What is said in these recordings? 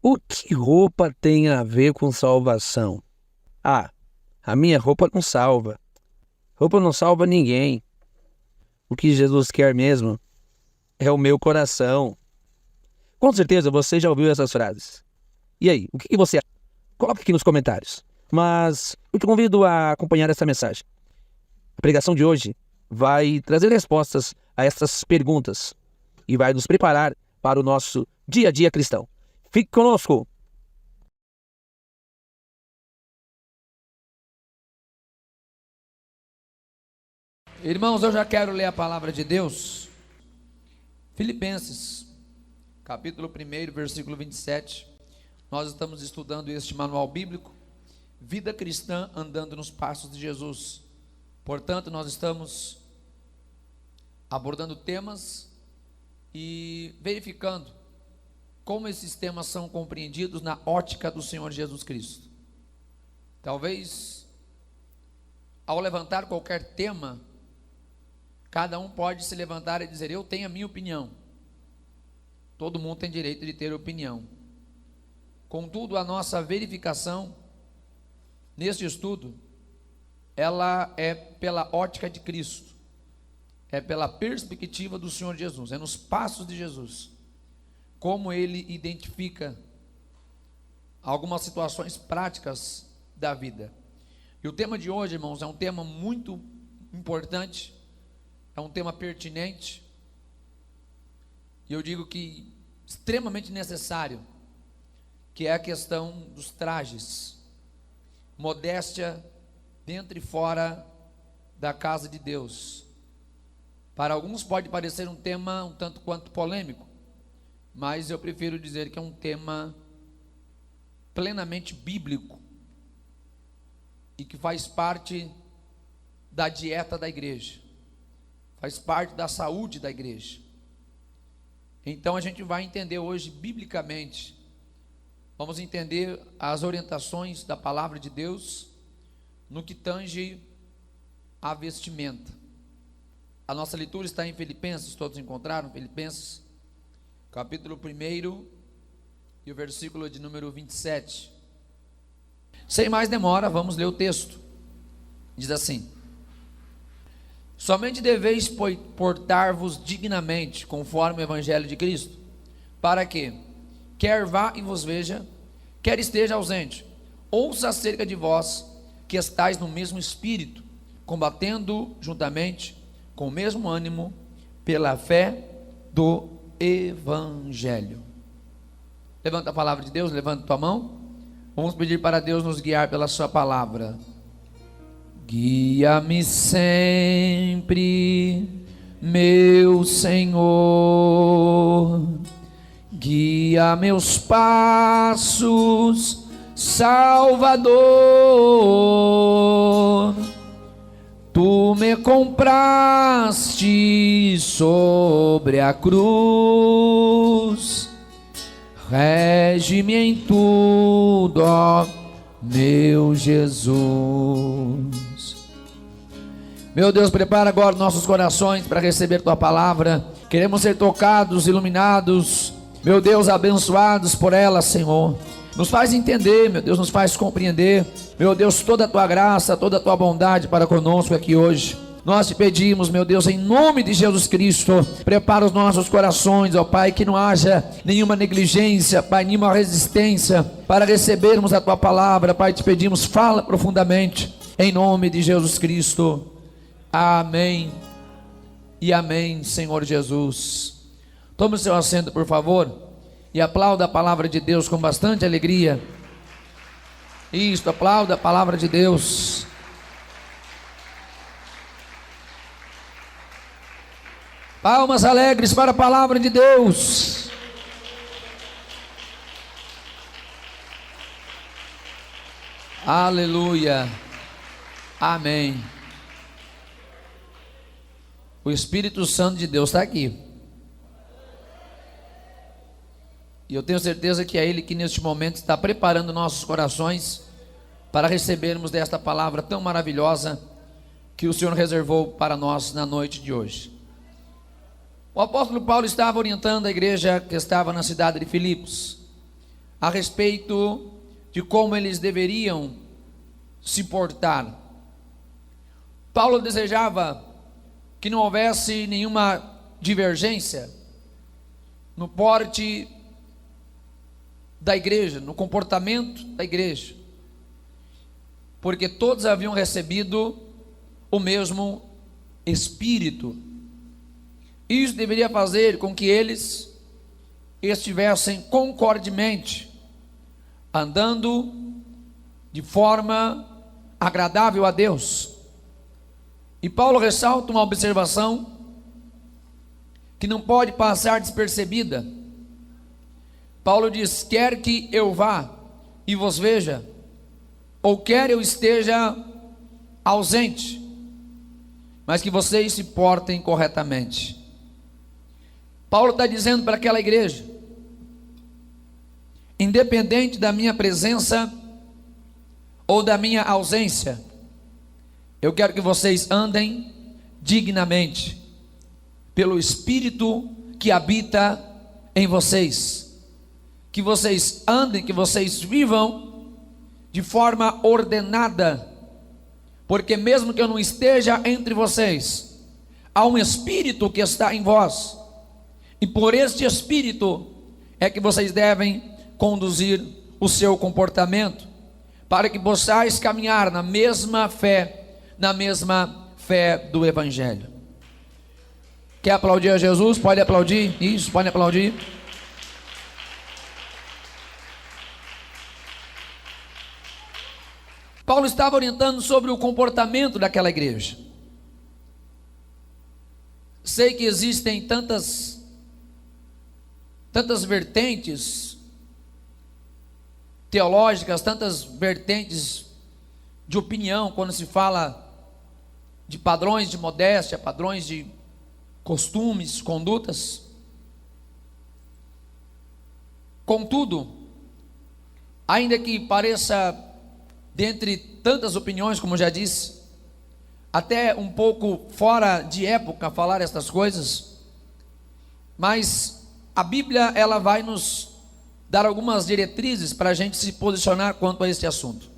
O que roupa tem a ver com salvação? Ah, a minha roupa não salva. Roupa não salva ninguém. O que Jesus quer mesmo é o meu coração. Com certeza você já ouviu essas frases. E aí, o que você acha? Coloca aqui nos comentários. Mas eu te convido a acompanhar essa mensagem. A pregação de hoje vai trazer respostas a essas perguntas e vai nos preparar para o nosso dia a dia cristão. Fique conosco! Irmãos, eu já quero ler a palavra de Deus. Filipenses, capítulo 1, versículo 27. Nós estamos estudando este manual bíblico, Vida Cristã andando nos passos de Jesus. Portanto, nós estamos abordando temas e verificando como esses temas são compreendidos na ótica do Senhor Jesus Cristo. Talvez, ao levantar qualquer tema, cada um pode se levantar e dizer: eu tenho a minha opinião. Todo mundo tem direito de ter opinião. Contudo, a nossa verificação neste estudo, ela é pela ótica de Cristo, é pela perspectiva do Senhor Jesus, é nos passos de Jesus, como ele identifica algumas situações práticas da vida. E o tema de hoje, irmãos, é um tema muito importante, é um tema pertinente, e eu digo que extremamente necessário, que é a questão dos trajes, modéstia dentro e fora da casa de Deus. Para alguns pode parecer um tema um tanto quanto polêmico, mas eu prefiro dizer que é um tema plenamente bíblico e que faz parte da dieta da igreja, faz parte da saúde da igreja. Então a gente vai entender hoje biblicamente, vamos entender as orientações da palavra de Deus no que tange a vestimenta. A nossa leitura está em Filipenses, todos encontraram? Filipenses, capítulo 1 e o versículo de número 27. Sem mais demora, vamos ler o texto. Diz assim: somente deveis portar-vos dignamente, conforme o evangelho de Cristo, para que, quer vá e vos veja, quer esteja ausente, ouça acerca de vós, que estáis no mesmo espírito, combatendo juntamente, com o mesmo ânimo, pela fé do evangelho. Levanta a palavra de Deus, levanta tua mão. Vamos pedir para Deus nos guiar pela sua palavra. Guia-me sempre, meu Senhor, guia meus passos, Salvador. Tu me compraste sobre a cruz, rege-me em tudo, ó meu Jesus. Meu Deus, prepara agora nossos corações para receber tua palavra. Queremos ser tocados, iluminados, meu Deus, abençoados por ela, Senhor. Nos faz entender, meu Deus, nos faz compreender, meu Deus, toda a tua graça, toda a tua bondade para conosco aqui hoje. Nós te pedimos, meu Deus, em nome de Jesus Cristo, prepara os nossos corações, ó Pai, que não haja nenhuma negligência, Pai, nenhuma resistência para recebermos a tua palavra. Pai, te pedimos, fala profundamente, em nome de Jesus Cristo. Amém e amém, Senhor Jesus. Tome o seu assento, por favor, e aplauda a palavra de Deus com bastante alegria. Isto, aplauda a palavra de Deus. Palmas alegres para a palavra de Deus. Aleluia. Amém. O Espírito Santo de Deus está aqui. E eu tenho certeza que é Ele que neste momento está preparando nossos corações para recebermos desta palavra tão maravilhosa que o Senhor reservou para nós na noite de hoje. O apóstolo Paulo estava orientando a igreja que estava na cidade de Filipos. a respeito de como eles deveriam se portar. Paulo desejava que não houvesse nenhuma divergência no porte da igreja, no comportamento da igreja, porque todos haviam recebido o mesmo Espírito. Isso deveria fazer com que eles estivessem concordemente andando de forma agradável a Deus. E Paulo ressalta uma observação que não pode passar despercebida. Paulo diz: quer que eu vá e vos veja, ou quer eu esteja ausente, mas que vocês se portem corretamente. Paulo está dizendo para aquela igreja: independente da minha presença ou da minha ausência, eu quero que vocês andem dignamente, pelo Espírito que habita em vocês, que vocês andem, que vocês vivam de forma ordenada, porque mesmo que eu não esteja entre vocês, há um Espírito que está em vós, e por este Espírito é que vocês devem conduzir o seu comportamento, para que possais caminhar na mesma fé do Evangelho. Quer aplaudir a Jesus? Pode aplaudir. Isso, pode aplaudir. Paulo estava orientando sobre o comportamento daquela igreja. Sei que existem tantas vertentes teológicas, tantas vertentes de opinião quando se fala de padrões de modéstia, padrões de costumes, condutas. Contudo, ainda que pareça, dentre tantas opiniões, como já disse, até um pouco fora de época falar estas coisas, mas a Bíblia, ela vai nos dar algumas diretrizes para a gente se posicionar quanto a este assunto.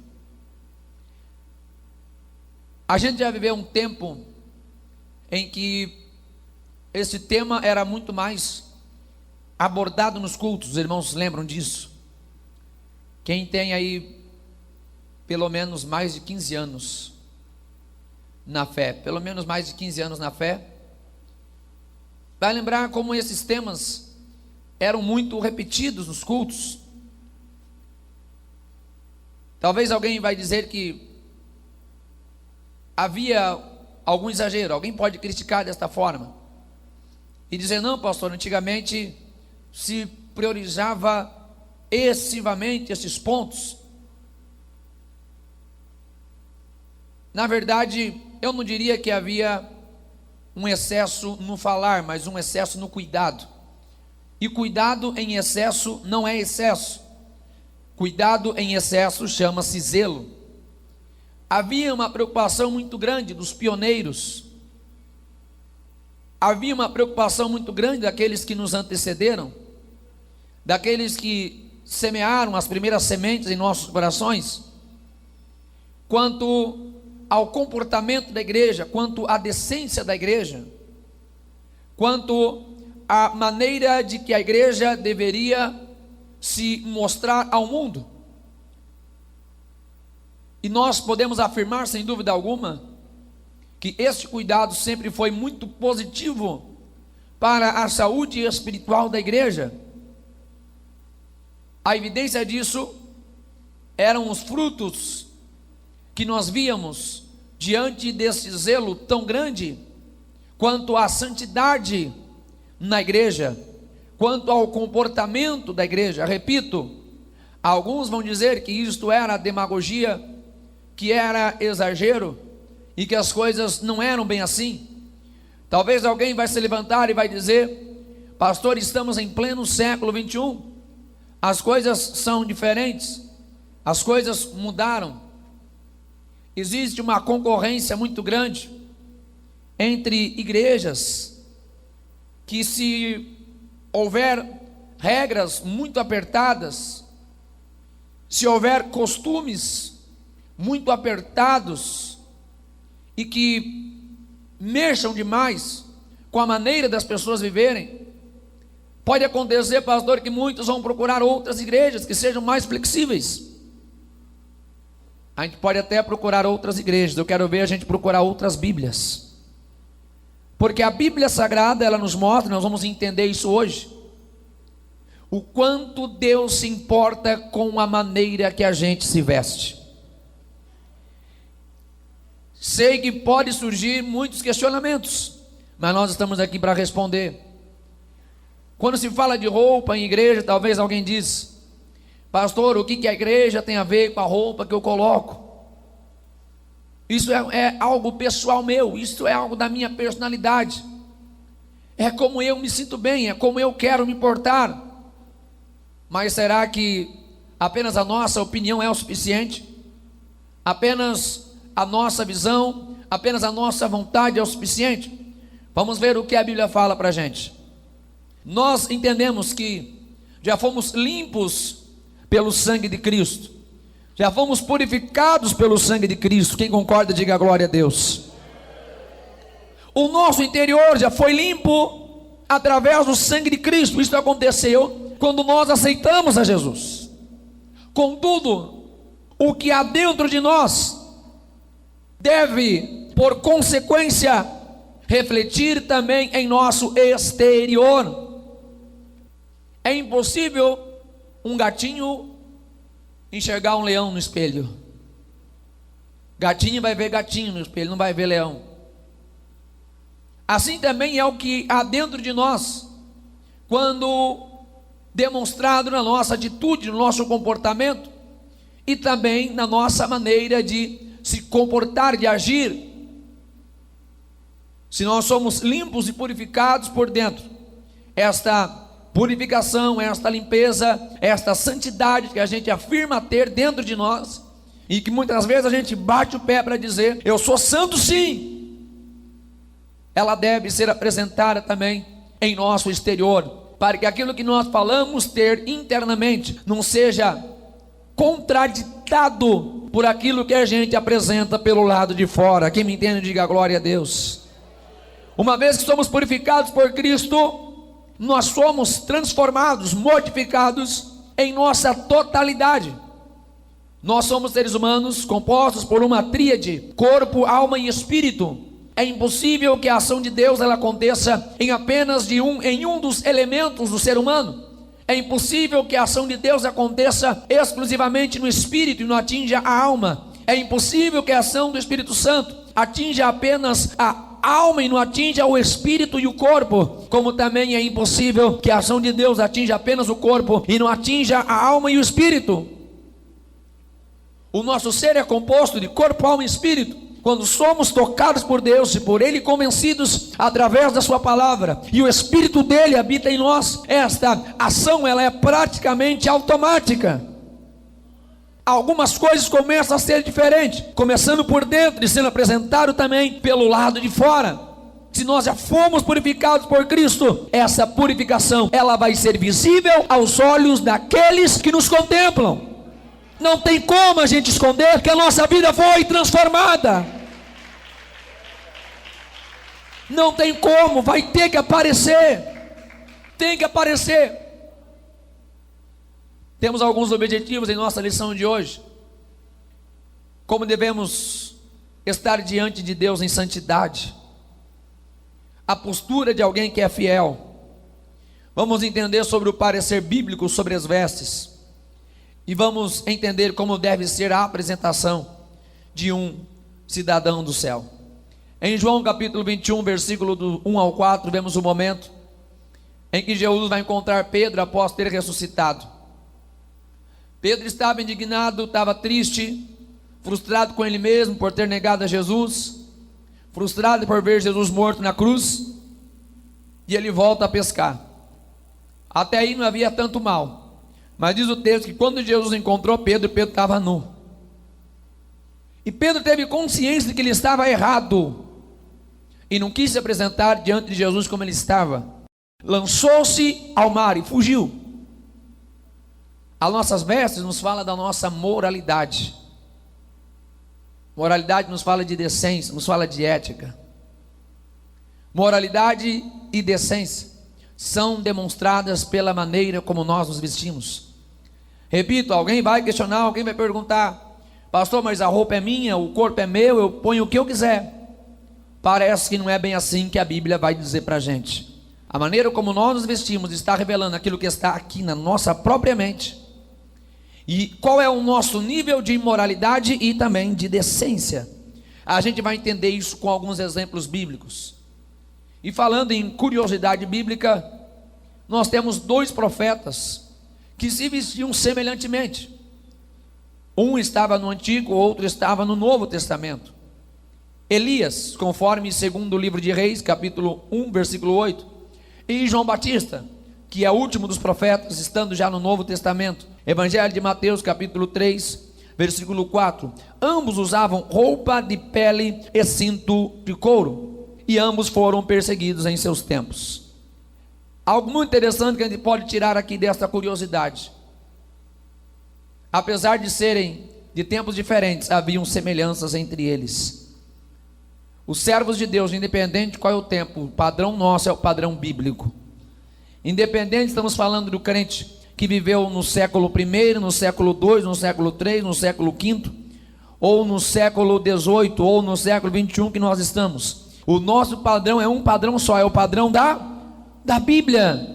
A gente já viveu um tempo em que esse tema era muito mais abordado nos cultos. Os irmãos lembram disso? Quem tem aí pelo menos mais de 15 anos na fé, pelo menos mais de 15 anos na fé, vai lembrar como esses temas eram muito repetidos nos cultos. Talvez alguém vai dizer que havia algum exagero, alguém pode criticar desta forma e dizer: não, pastor, antigamente se priorizava excessivamente esses pontos. Na verdade, eu não diria que havia um excesso no falar, mas um excesso no cuidado. E cuidado em excesso não é excesso. Cuidado em excesso chama-se zelo. Havia uma preocupação muito grande dos pioneiros. Havia uma preocupação muito grande daqueles que nos antecederam, daqueles que semearam as primeiras sementes em nossos corações, quanto ao comportamento da igreja, quanto à decência da igreja, quanto à maneira de que a igreja deveria se mostrar ao mundo. E nós podemos afirmar, sem dúvida alguma, que este cuidado sempre foi muito positivo para a saúde espiritual da igreja. A evidência disso eram os frutos que nós víamos diante desse zelo tão grande, quanto à santidade na igreja, quanto ao comportamento da igreja. Repito, alguns vão dizer que isto era demagogia, que era exagero, e que as coisas não eram bem assim. Talvez alguém vai se levantar e vai dizer: pastor, estamos em pleno século 21, as coisas são diferentes, as coisas mudaram, existe uma concorrência muito grande entre igrejas, que se houver regras muito apertadas, se houver costumes muito apertados e que mexam demais com a maneira das pessoas viverem, pode acontecer, pastor, que muitos vão procurar outras igrejas que sejam mais flexíveis. A gente pode até procurar outras igrejas. Eu quero ver a gente procurar outras Bíblias, porque a Bíblia Sagrada, ela nos mostra, nós vamos entender isso hoje, o quanto Deus se importa com a maneira que a gente se veste. Sei que pode surgir muitos questionamentos, mas nós estamos aqui para responder. Quando se fala de roupa em igreja, talvez alguém diz: pastor, o que a igreja tem a ver com a roupa que eu coloco? Isso é algo pessoal meu, isso é algo da minha personalidade, é como eu me sinto bem, é como eu quero me portar. Mas será que apenas a nossa opinião é o suficiente? Apenas a nossa visão, apenas a nossa vontade é o suficiente? Vamos ver o que a Bíblia fala para a gente. Nós entendemos que já fomos limpos pelo sangue de Cristo, já fomos purificados pelo sangue de Cristo. Quem concorda, diga glória a Deus. O nosso interior já foi limpo através do sangue de Cristo. Isso aconteceu quando nós aceitamos a Jesus. Contudo, o que há dentro de nós deve, por consequência, refletir também em nosso exterior. É impossível um gatinho enxergar um leão no espelho. Gatinho vai ver gatinho no espelho, não vai ver leão. Assim também é o que há dentro de nós, quando demonstrado na nossa atitude, no nosso comportamento e também na nossa maneira de se comportar, de agir. Se nós somos limpos e purificados por dentro, esta purificação, esta limpeza, esta santidade que a gente afirma ter dentro de nós, e que muitas vezes a gente bate o pé para dizer: eu sou santo sim, ela deve ser apresentada também em nosso exterior, para que aquilo que nós falamos ter internamente não seja contraditado por aquilo que a gente apresenta pelo lado de fora. Quem me entende, diga glória a Deus. Uma vez que somos purificados por Cristo, nós somos transformados, modificados em nossa totalidade. Nós somos seres humanos compostos por uma tríade: corpo, alma e espírito. É impossível que a ação de Deus ela aconteça em apenas em um dos elementos do ser humano. É impossível que a ação de Deus aconteça exclusivamente no espírito e não atinja a alma. É impossível que a ação do Espírito Santo atinja apenas a alma e não atinja o espírito e o corpo, como também é impossível que a ação de Deus atinja apenas o corpo e não atinja a alma e o espírito. O nosso ser é composto de corpo, alma e espírito. Quando somos tocados por Deus e por Ele convencidos através da sua palavra, e o Espírito dele habita em nós, esta ação ela é praticamente automática. Algumas coisas começam a ser diferentes, começando por dentro e sendo apresentado também pelo lado de fora. Se nós já fomos purificados por Cristo, essa purificação ela vai ser visível aos olhos daqueles que nos contemplam. Não tem como a gente esconder que a nossa vida foi transformada. Não tem como, vai ter que aparecer. Tem que aparecer. Temos alguns objetivos em nossa lição de hoje. Como devemos estar diante de Deus em santidade. A postura de alguém que é fiel. Vamos entender sobre o parecer bíblico sobre as vestes. E vamos entender como deve ser a apresentação de um cidadão do céu. Em João capítulo 21, versículo do 1 ao 4, vemos o momento em que Jesus vai encontrar Pedro após ter ressuscitado. Pedro estava indignado, estava triste, frustrado com ele mesmo por ter negado a Jesus, frustrado por ver Jesus morto na cruz, e ele volta a pescar. Até aí não havia tanto mal. Mas diz o texto que quando Jesus encontrou Pedro, Pedro estava nu. E Pedro teve consciência de que ele estava errado. E não quis se apresentar diante de Jesus como ele estava. Lançou-se ao mar e fugiu. As nossas vestes nos fala da nossa moralidade. Moralidade nos fala de decência, nos fala de ética. Moralidade e decência são demonstradas pela maneira como nós nos vestimos. Repito, alguém vai questionar, alguém vai perguntar: pastor, mas a roupa é minha, o corpo é meu, eu ponho o que eu quiser. Parece que não é bem assim que a Bíblia vai dizer para a gente. A maneira como nós nos vestimos está revelando aquilo que está aqui na nossa própria mente. E qual é o nosso nível de imoralidade e também de decência. A gente vai entender isso com alguns exemplos bíblicos. E falando em curiosidade bíblica, nós temos 2 profetas que se vestiam semelhantemente. Um estava no Antigo, o outro estava no Novo Testamento. Elias, conforme segundo o livro de Reis, capítulo 1, versículo 8. E João Batista, que é o último dos profetas, estando já no Novo Testamento. Evangelho de Mateus, capítulo 3, versículo 4. Ambos usavam roupa de pele e cinto de couro, e ambos foram perseguidos em seus tempos. Algo muito interessante que a gente pode tirar aqui desta curiosidade: apesar de serem de tempos diferentes, haviam semelhanças entre eles. Os servos de Deus, independente de qual é o tempo, o padrão nosso é o padrão bíblico. Independente, estamos falando do crente que viveu no século I, no século II, no século III, no século V, ou no século XVIII, ou no século XXI que nós estamos. O nosso padrão é um padrão só, é o padrão da Bíblia.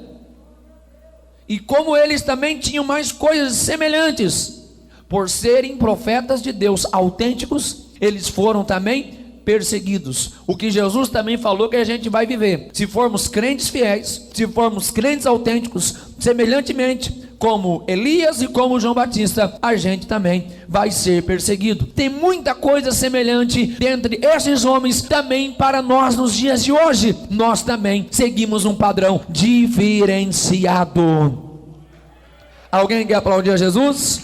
E como eles também tinham mais coisas semelhantes, por serem profetas de Deus autênticos, eles foram também perseguidos. O que Jesus também falou que a gente vai viver. Se formos crentes fiéis, se formos crentes autênticos, semelhantemente como Elias e como João Batista, a gente também vai ser perseguido. Tem muita coisa semelhante dentre esses homens também para nós nos dias de hoje. Nós também seguimos um padrão diferenciado. Alguém quer aplaudir a Jesus?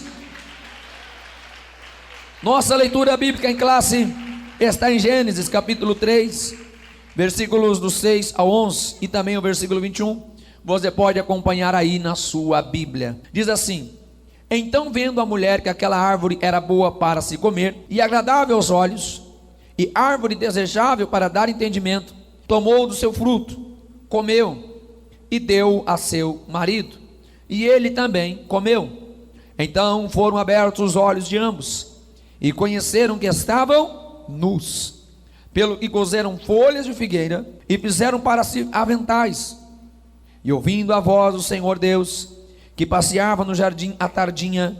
Nossa leitura bíblica em classe está em Gênesis capítulo 3, versículos do 6 ao 11 e também o versículo 21. Você pode acompanhar aí na sua Bíblia. Diz assim: então, vendo a mulher que aquela árvore era boa para se comer e agradável aos olhos, e árvore desejável para dar entendimento, tomou do seu fruto, comeu e deu a seu marido, e ele também comeu. Então foram abertos os olhos de ambos, e conheceram que estavam nus, pelo que coseram folhas de figueira e fizeram para si aventais. E ouvindo a voz do Senhor Deus, que passeava no jardim à tardinha,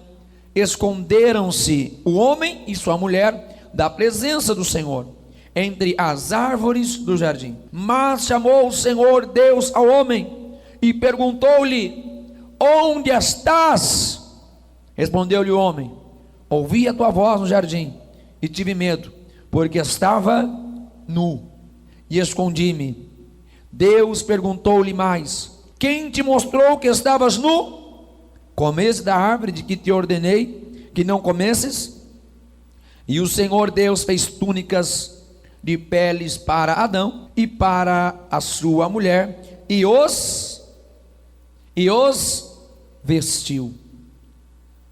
esconderam-se o homem e sua mulher da presença do Senhor entre as árvores do jardim. Mas chamou o Senhor Deus ao homem e perguntou-lhe: onde estás? Respondeu-lhe o homem: ouvi a tua voz no jardim e tive medo, porque estava nu e escondi-me. Deus perguntou-lhe mais: quem te mostrou que estavas nu? Comeste da árvore de que te ordenei que não comesses? E o Senhor Deus fez túnicas de peles para Adão e para a sua mulher, e os vestiu.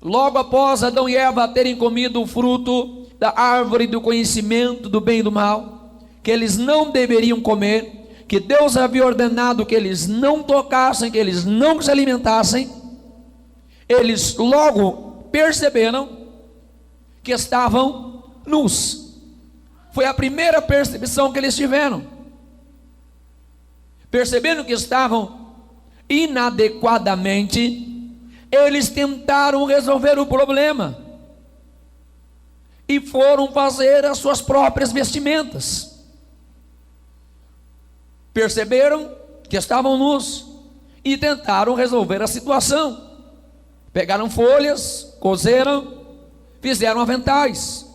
Logo após Adão e Eva terem comido o fruto da árvore do conhecimento do bem e do mal, que eles não deveriam comer, que Deus havia ordenado que eles não tocassem, que eles não se alimentassem, eles logo perceberam que estavam nus. Foi a primeira percepção que eles tiveram. Percebendo que estavam inadequadamente, eles tentaram resolver o problema e foram fazer as suas próprias vestimentas. Perceberam que estavam nus e tentaram resolver a situação. Pegaram folhas, coseram, fizeram aventais,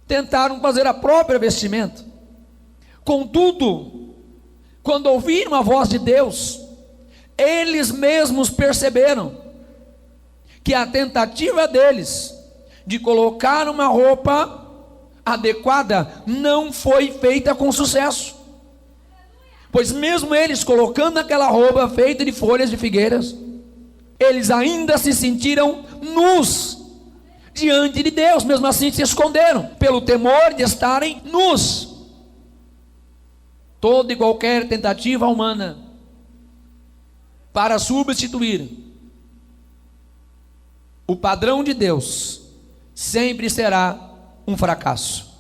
tentaram fazer a própria vestimenta. Contudo, quando ouviram a voz de Deus, eles mesmos perceberam que a tentativa deles de colocar uma roupa adequada não foi feita com sucesso. Pois mesmo eles colocando aquela roupa feita de folhas de figueiras, eles ainda se sentiram nus diante de Deus, mesmo assim se esconderam, pelo temor de estarem nus. Toda e qualquer tentativa humana para substituir o padrão de Deus sempre será um fracasso.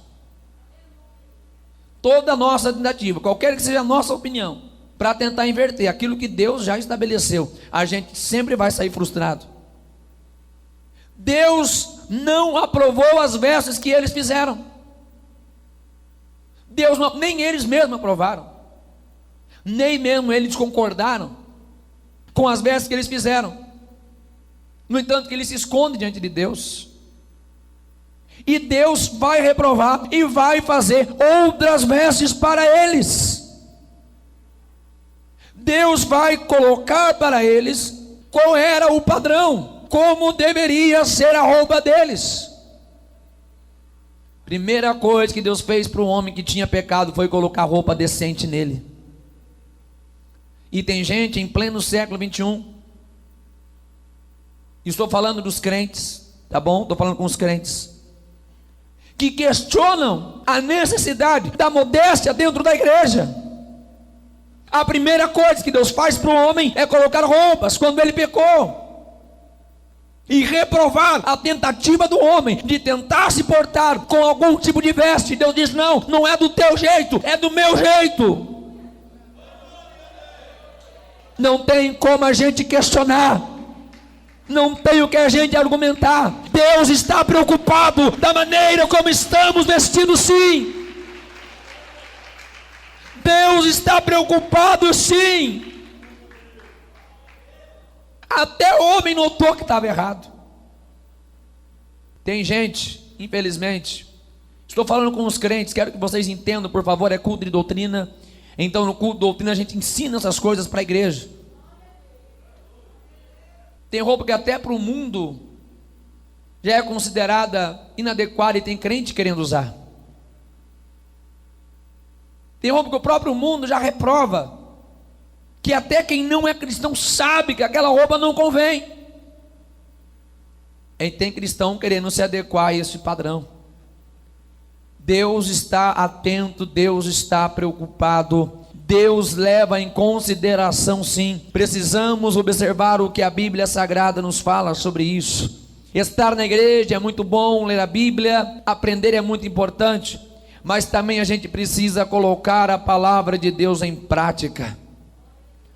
Toda nossa tentativa, qualquer que seja a nossa opinião, para tentar inverter aquilo que Deus já estabeleceu, a gente sempre vai sair frustrado. Deus não aprovou as vestes que eles fizeram. Deus não, nem eles mesmos aprovaram, nem mesmo eles concordaram com as vestes que eles fizeram. No entanto, que eles se escondem diante de Deus, e Deus vai reprovar e vai fazer outras vestes para eles. Deus vai colocar para eles qual era o padrão, como deveria ser a roupa deles. Primeira coisa que Deus fez para o homem que tinha pecado foi colocar roupa decente nele. E tem gente em pleno século 21, estou falando dos crentes, tá bom? Estou falando com os crentes, que questionam a necessidade da modéstia dentro da igreja. A primeira coisa que Deus faz para o homem é colocar roupas quando ele pecou, e reprovar a tentativa do homem de tentar se portar com algum tipo de veste. Deus diz: não, não é do teu jeito, é do meu jeito. Não tem como a gente questionar, não tem o que a gente argumentar. Deus está preocupado da maneira como estamos vestidos, sim. Deus está preocupado, sim. Até o homem notou que estava errado. Tem gente, infelizmente, estou falando com os crentes, quero que vocês entendam, por favor, é culto de doutrina. Então no culto de doutrina a gente ensina essas coisas para a igreja. Tem roupa que até para o mundo já é considerada inadequada e tem crente querendo usar. Tem roupa que o próprio mundo já reprova, que até quem não é cristão sabe que aquela roupa não convém. E tem cristão querendo se adequar a esse padrão. Deus está atento, Deus está preocupado, Deus leva em consideração, sim. Precisamos observar o que a Bíblia Sagrada nos fala sobre isso. Estar na igreja é muito bom, ler a Bíblia, aprender é muito importante, mas também a gente precisa colocar a palavra de Deus em prática.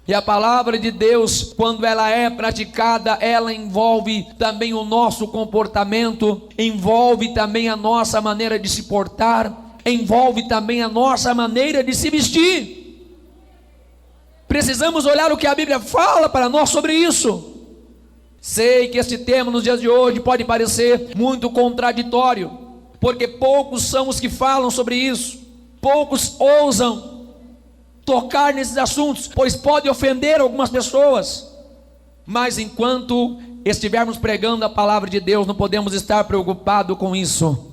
E a palavra de Deus, quando ela é praticada, ela envolve também o nosso comportamento, envolve também a nossa maneira de se portar, envolve também a nossa maneira de se vestir. Precisamos olhar o que a Bíblia fala para nós sobre isso. Sei que este tema nos dias de hoje pode parecer muito contraditório, porque poucos são os que falam sobre isso, poucos ousam tocar nesses assuntos, pois pode ofender algumas pessoas. Mas enquanto estivermos pregando a palavra de Deus, não podemos estar preocupados com isso.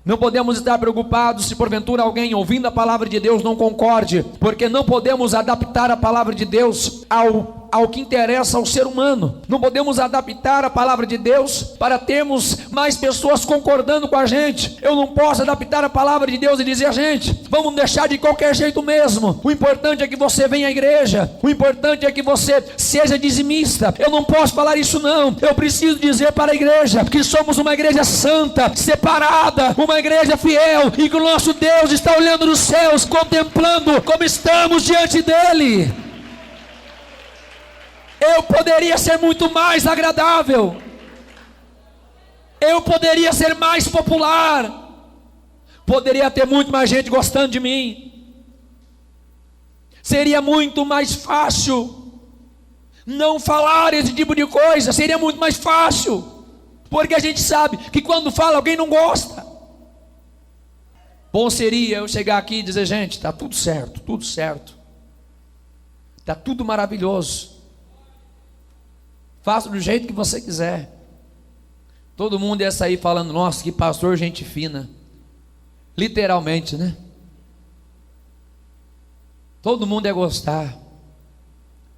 Não podemos estar preocupados se porventura alguém ouvindo a palavra de Deus não concorde, porque não podemos adaptar a palavra de Deus ao que interessa ao ser humano. Não podemos adaptar a palavra de Deus para termos mais pessoas concordando com a gente. Eu não posso adaptar a palavra de Deus e dizer: gente, vamos deixar de qualquer jeito mesmo. O importante é que você venha à igreja, o importante é que você seja dizimista. Eu não posso falar isso, não. Eu preciso dizer para a igreja que somos uma igreja santa, separada, uma igreja fiel, e que o nosso Deus está olhando nos céus, contemplando como estamos diante dele. Eu poderia ser muito mais agradável, eu poderia ser mais popular, poderia ter muito mais gente gostando de mim, seria muito mais fácil não falar esse tipo de coisa, seria muito mais fácil, porque a gente sabe que quando fala alguém não gosta. Bom seria eu chegar aqui e dizer: gente, está tudo certo, está tudo maravilhoso, faça do jeito que você quiser. Todo mundo ia sair falando: nossa, que pastor gente fina. Literalmente, né? Todo mundo ia gostar,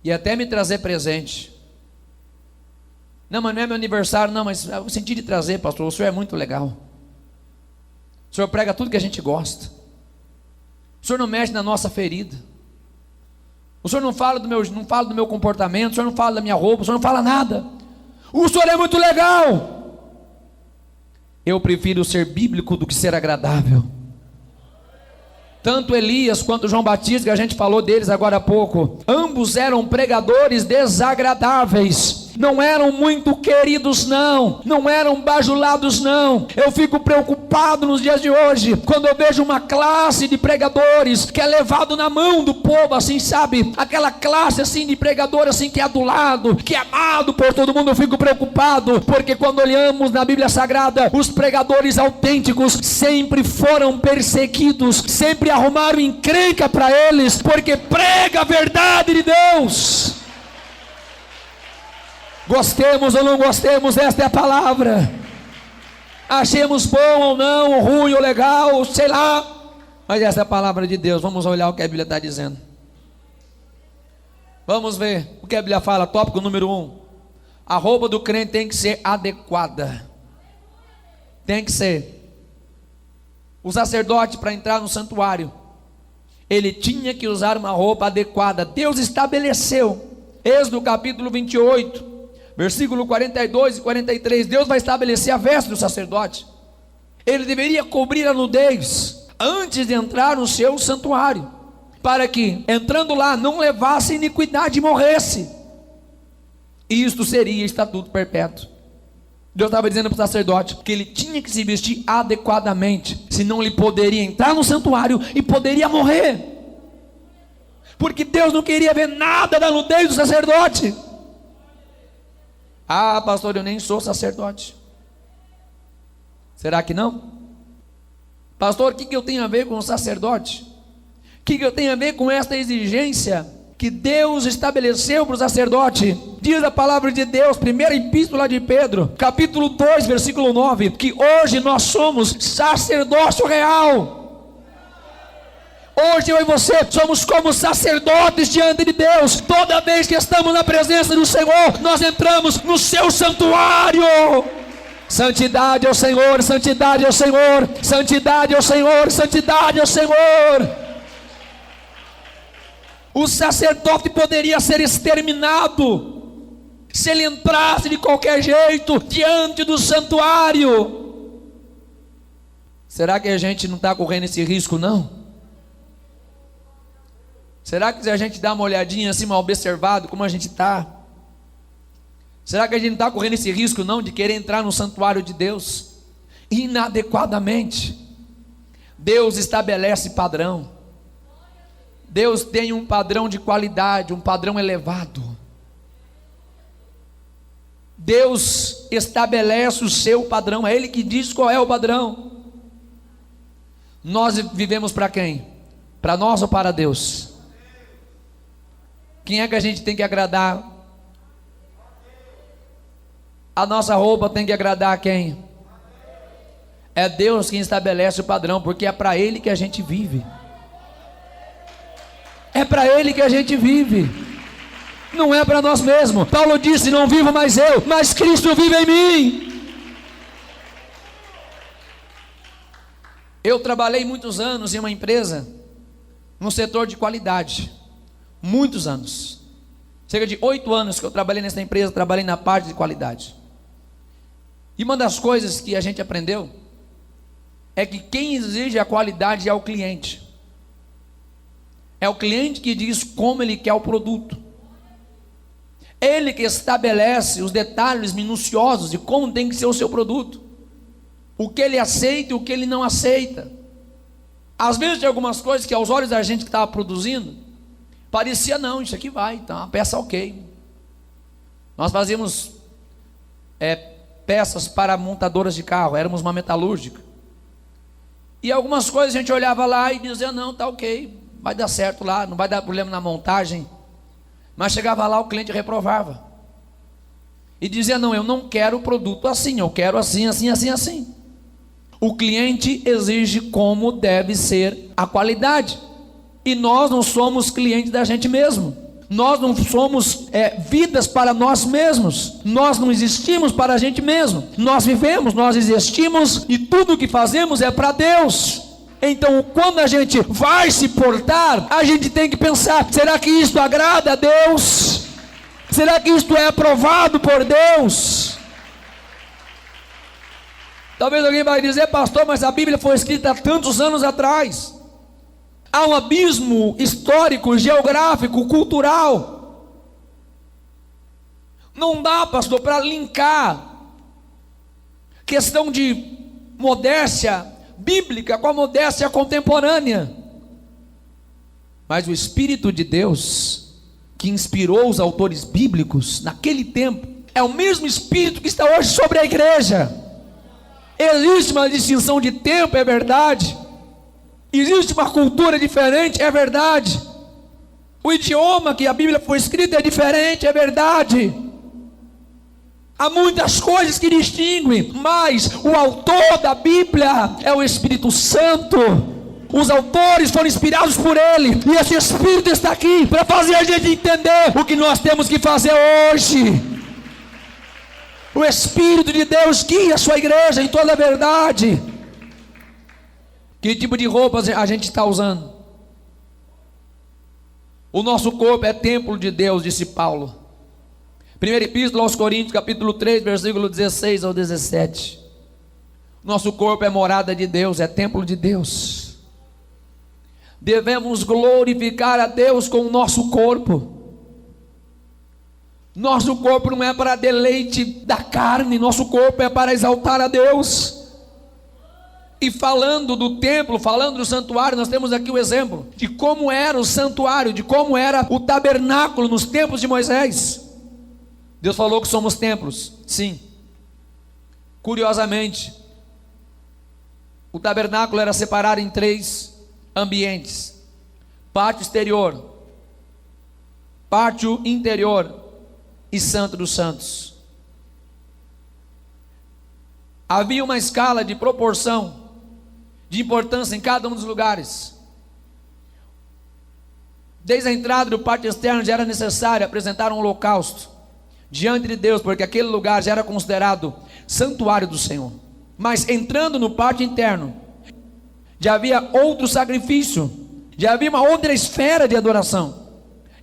e até me trazer presente. Não, mas não é meu aniversário, não, mas eu senti de trazer, pastor, o senhor é muito legal. O senhor prega tudo que a gente gosta. O senhor não mexe na nossa ferida. O senhor não fala do meu comportamento, o senhor não fala da minha roupa, o senhor não fala nada. O senhor é muito legal. Eu prefiro ser bíblico do que ser agradável. Tanto Elias quanto João Batista, que a gente falou deles agora há pouco, ambos eram pregadores desagradáveis. Não eram muito queridos, não eram bajulados, não. Eu fico preocupado nos dias de hoje, quando eu vejo uma classe de pregadores que é levado na mão do povo, assim, sabe? Aquela classe assim de pregador assim, que é adulado, que é amado por todo mundo. Eu fico preocupado, porque quando olhamos na Bíblia Sagrada, os pregadores autênticos sempre foram perseguidos, sempre arrumaram encrenca para eles, porque prega a verdade de Deus. Gostemos ou não gostemos, esta é a palavra. Achemos bom ou não, ou ruim ou legal, sei lá, mas essa é a palavra de Deus. Vamos olhar o que a Bíblia está dizendo. Vamos ver o que a Bíblia fala. Tópico número 1: a roupa do crente tem que ser adequada. Tem que ser. O sacerdote, para entrar no santuário, ele tinha que usar uma roupa adequada. Deus estabeleceu. Êxodo capítulo 28, versículo 42 e 43, Deus vai estabelecer a veste do sacerdote. Ele deveria cobrir a nudez antes de entrar no seu santuário, para que, entrando lá, não levasse iniquidade e morresse. Isto seria estatuto perpétuo. Deus estava dizendo para o sacerdote que ele tinha que se vestir adequadamente, senão ele poderia entrar no santuário e poderia morrer, porque Deus não queria ver nada da nudez do sacerdote. Ah, pastor, eu nem sou sacerdote. Será que não? Pastor, o que eu tenho a ver com o sacerdote? O que eu tenho a ver com esta exigência que Deus estabeleceu para o sacerdote? Diz a palavra de Deus, primeira epístola de Pedro, capítulo 2, versículo 9, que hoje nós somos sacerdócio real. Hoje eu e você somos como sacerdotes diante de Deus. Toda vez que estamos na presença do Senhor, nós entramos no seu santuário. Santidade ao Senhor, santidade ao Senhor, santidade ao Senhor, santidade ao Senhor. O sacerdote poderia ser exterminado se ele entrasse de qualquer jeito diante do santuário. Será que a gente não está correndo esse risco, não? Será que se a gente dá uma olhadinha assim, mal observado, como a gente está? Será que a gente não está correndo esse risco, não, de querer entrar no santuário de Deus inadequadamente? Deus estabelece padrão. Deus tem um padrão de qualidade, um padrão elevado. Deus estabelece o seu padrão, é Ele que diz qual é o padrão. Nós vivemos para quem? Para nós ou para Deus? Quem é que a gente tem que agradar? A nossa roupa tem que agradar a quem? É Deus quem estabelece o padrão, porque é para Ele que a gente vive. É para Ele que a gente vive, não é para nós mesmos. Paulo disse: não vivo mais eu, mas Cristo vive em mim. Eu trabalhei muitos anos em uma empresa no setor de qualidade. Muitos anos, cerca de 8 anos que eu trabalhei nessa empresa, trabalhei na parte de qualidade. E uma das coisas que a gente aprendeu é que quem exige a qualidade é o cliente. É o cliente que diz como ele quer o produto. Ele que estabelece os detalhes minuciosos de como tem que ser o seu produto, o que ele aceita e o que ele não aceita. Às vezes tem algumas coisas que aos olhos da gente que estava produzindo parecia, não, isso aqui vai, tá uma peça ok. Nós fazíamos peças para montadoras de carro, éramos uma metalúrgica. E algumas coisas a gente olhava lá e dizia, não, tá ok, vai dar certo lá, não vai dar problema na montagem. Mas chegava lá, o cliente reprovava e dizia, não, eu não quero o produto assim, eu quero assim, assim, assim, assim. O cliente exige como deve ser a qualidade. E nós não somos clientes da gente mesmo. Nós não somos vidas para nós mesmos. Nós não existimos para a gente mesmo. Nós vivemos, nós existimos e tudo o que fazemos é para Deus. Então, quando a gente vai se portar, a gente tem que pensar: será que isto agrada a Deus? Será que isto é aprovado por Deus? Talvez alguém vai dizer: pastor, mas a Bíblia foi escrita há tantos anos atrás. Há um abismo histórico, geográfico, cultural. Não dá, pastor, para linkar questão de modéstia bíblica com a modéstia contemporânea. Mas o Espírito de Deus, que inspirou os autores bíblicos naquele tempo, é o mesmo Espírito que está hoje sobre a igreja. Existe uma distinção de tempo, é verdade. Existe uma cultura diferente, é verdade. O idioma que a Bíblia foi escrita é diferente, é verdade. Há muitas coisas que distinguem, mas o autor da Bíblia é o Espírito Santo. Os autores foram inspirados por Ele, e esse Espírito está aqui para fazer a gente entender o que nós temos que fazer hoje. O Espírito de Deus guia a sua igreja em toda a verdade. Que tipo de roupas a gente está usando? O nosso corpo é templo de Deus, disse Paulo. Primeira Epístola aos Coríntios, capítulo 3, versículo 16 ao 17. Nosso corpo é morada de Deus, é templo de Deus. Devemos glorificar a Deus com o nosso corpo. Nosso corpo não é para deleite da carne, nosso corpo é para exaltar a Deus. E falando do templo, falando do santuário, nós temos aqui o exemplo de como era o santuário, de como era o tabernáculo nos tempos de Moisés. Deus falou que somos templos, sim. Curiosamente, o tabernáculo era separado em 3 ambientes: pátio exterior, pátio interior e Santo dos Santos. Havia uma escala de proporção, de importância em cada um dos lugares. Desde a entrada do pátio externo já era necessário apresentar um holocausto diante de Deus, porque aquele lugar já era considerado santuário do Senhor. Mas entrando no pátio interno, já havia outro sacrifício, já havia uma outra esfera de adoração.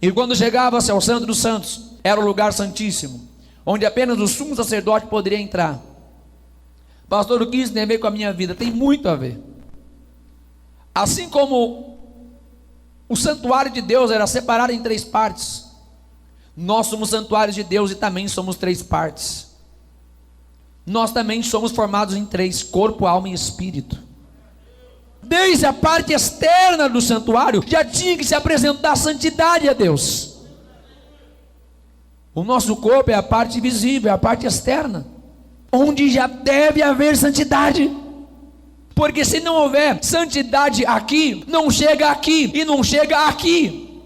E quando chegava-se ao Santo dos Santos, era o lugar santíssimo, onde apenas o sumo sacerdote poderia entrar. Pastor, o que isso tem a ver com a minha vida? Tem muito a ver. Assim como o santuário de Deus era separado em 3 partes, nós somos santuários de Deus e também somos 3 partes. Nós também somos formados em 3: corpo, alma e espírito. Desde a parte externa do santuário já tinha que se apresentar a santidade a Deus. O nosso corpo é a parte visível, é a parte externa, onde já deve haver santidade. Porque se não houver santidade aqui, não chega aqui e não chega aqui.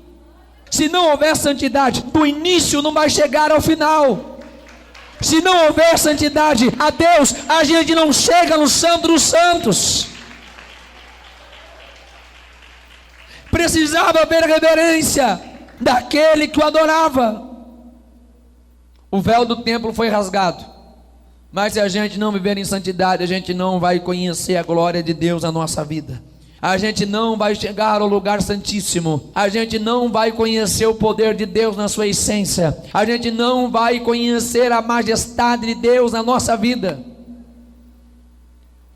Se não houver santidade, do início não vai chegar ao final. Se não houver santidade a Deus, a gente não chega no Santo dos Santos. Precisava haver reverência daquele que o adorava. O véu do templo foi rasgado, mas se a gente não viver em santidade, a gente não vai conhecer a glória de Deus na nossa vida. A gente não vai chegar ao lugar santíssimo. A gente não vai conhecer o poder de Deus na sua essência. A gente não vai conhecer a majestade de Deus na nossa vida.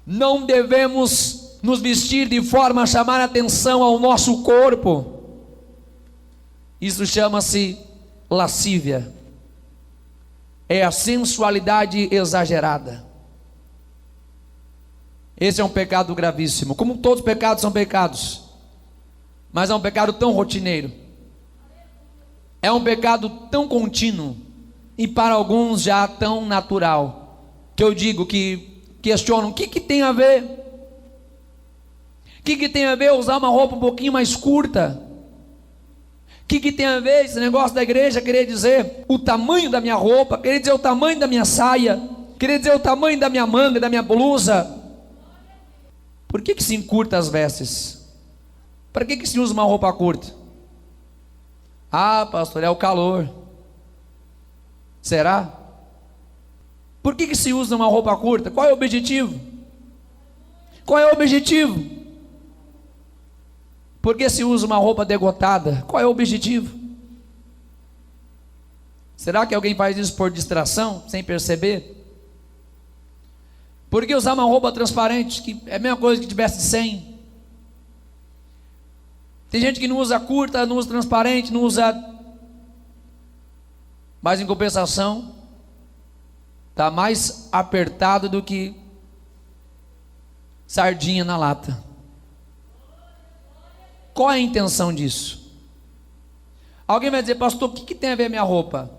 Não devemos nos vestir de forma a chamar a atenção ao nosso corpo. Isso chama-se lascívia. É a sensualidade exagerada. Esse é um pecado gravíssimo. Como todos os pecados são pecados, mas é um pecado tão rotineiro, é um pecado tão contínuo, e para alguns já tão natural, que eu digo, que questionam: o que tem a ver? O que tem a ver usar uma roupa um pouquinho mais curta? O que tem a ver esse negócio da igreja querer dizer o tamanho da minha roupa, querer dizer o tamanho da minha saia, querer dizer o tamanho da minha manga, da minha blusa? Por que se encurta as vestes? Para que se usa uma roupa curta? Ah, pastor, é o calor. Será? Por que se usa uma roupa curta? Qual é o objetivo? Qual é o objetivo? Por que se usa uma roupa degotada? Qual é o objetivo? Será que alguém faz isso por distração, sem perceber? Por que usar uma roupa transparente, que é a mesma coisa que tivesse sem? Tem gente que não usa curta, não usa transparente, não usa... Mas em compensação, está mais apertado do que sardinha na lata. Qual é a intenção disso? Alguém vai dizer, pastor, o que tem a ver a minha roupa?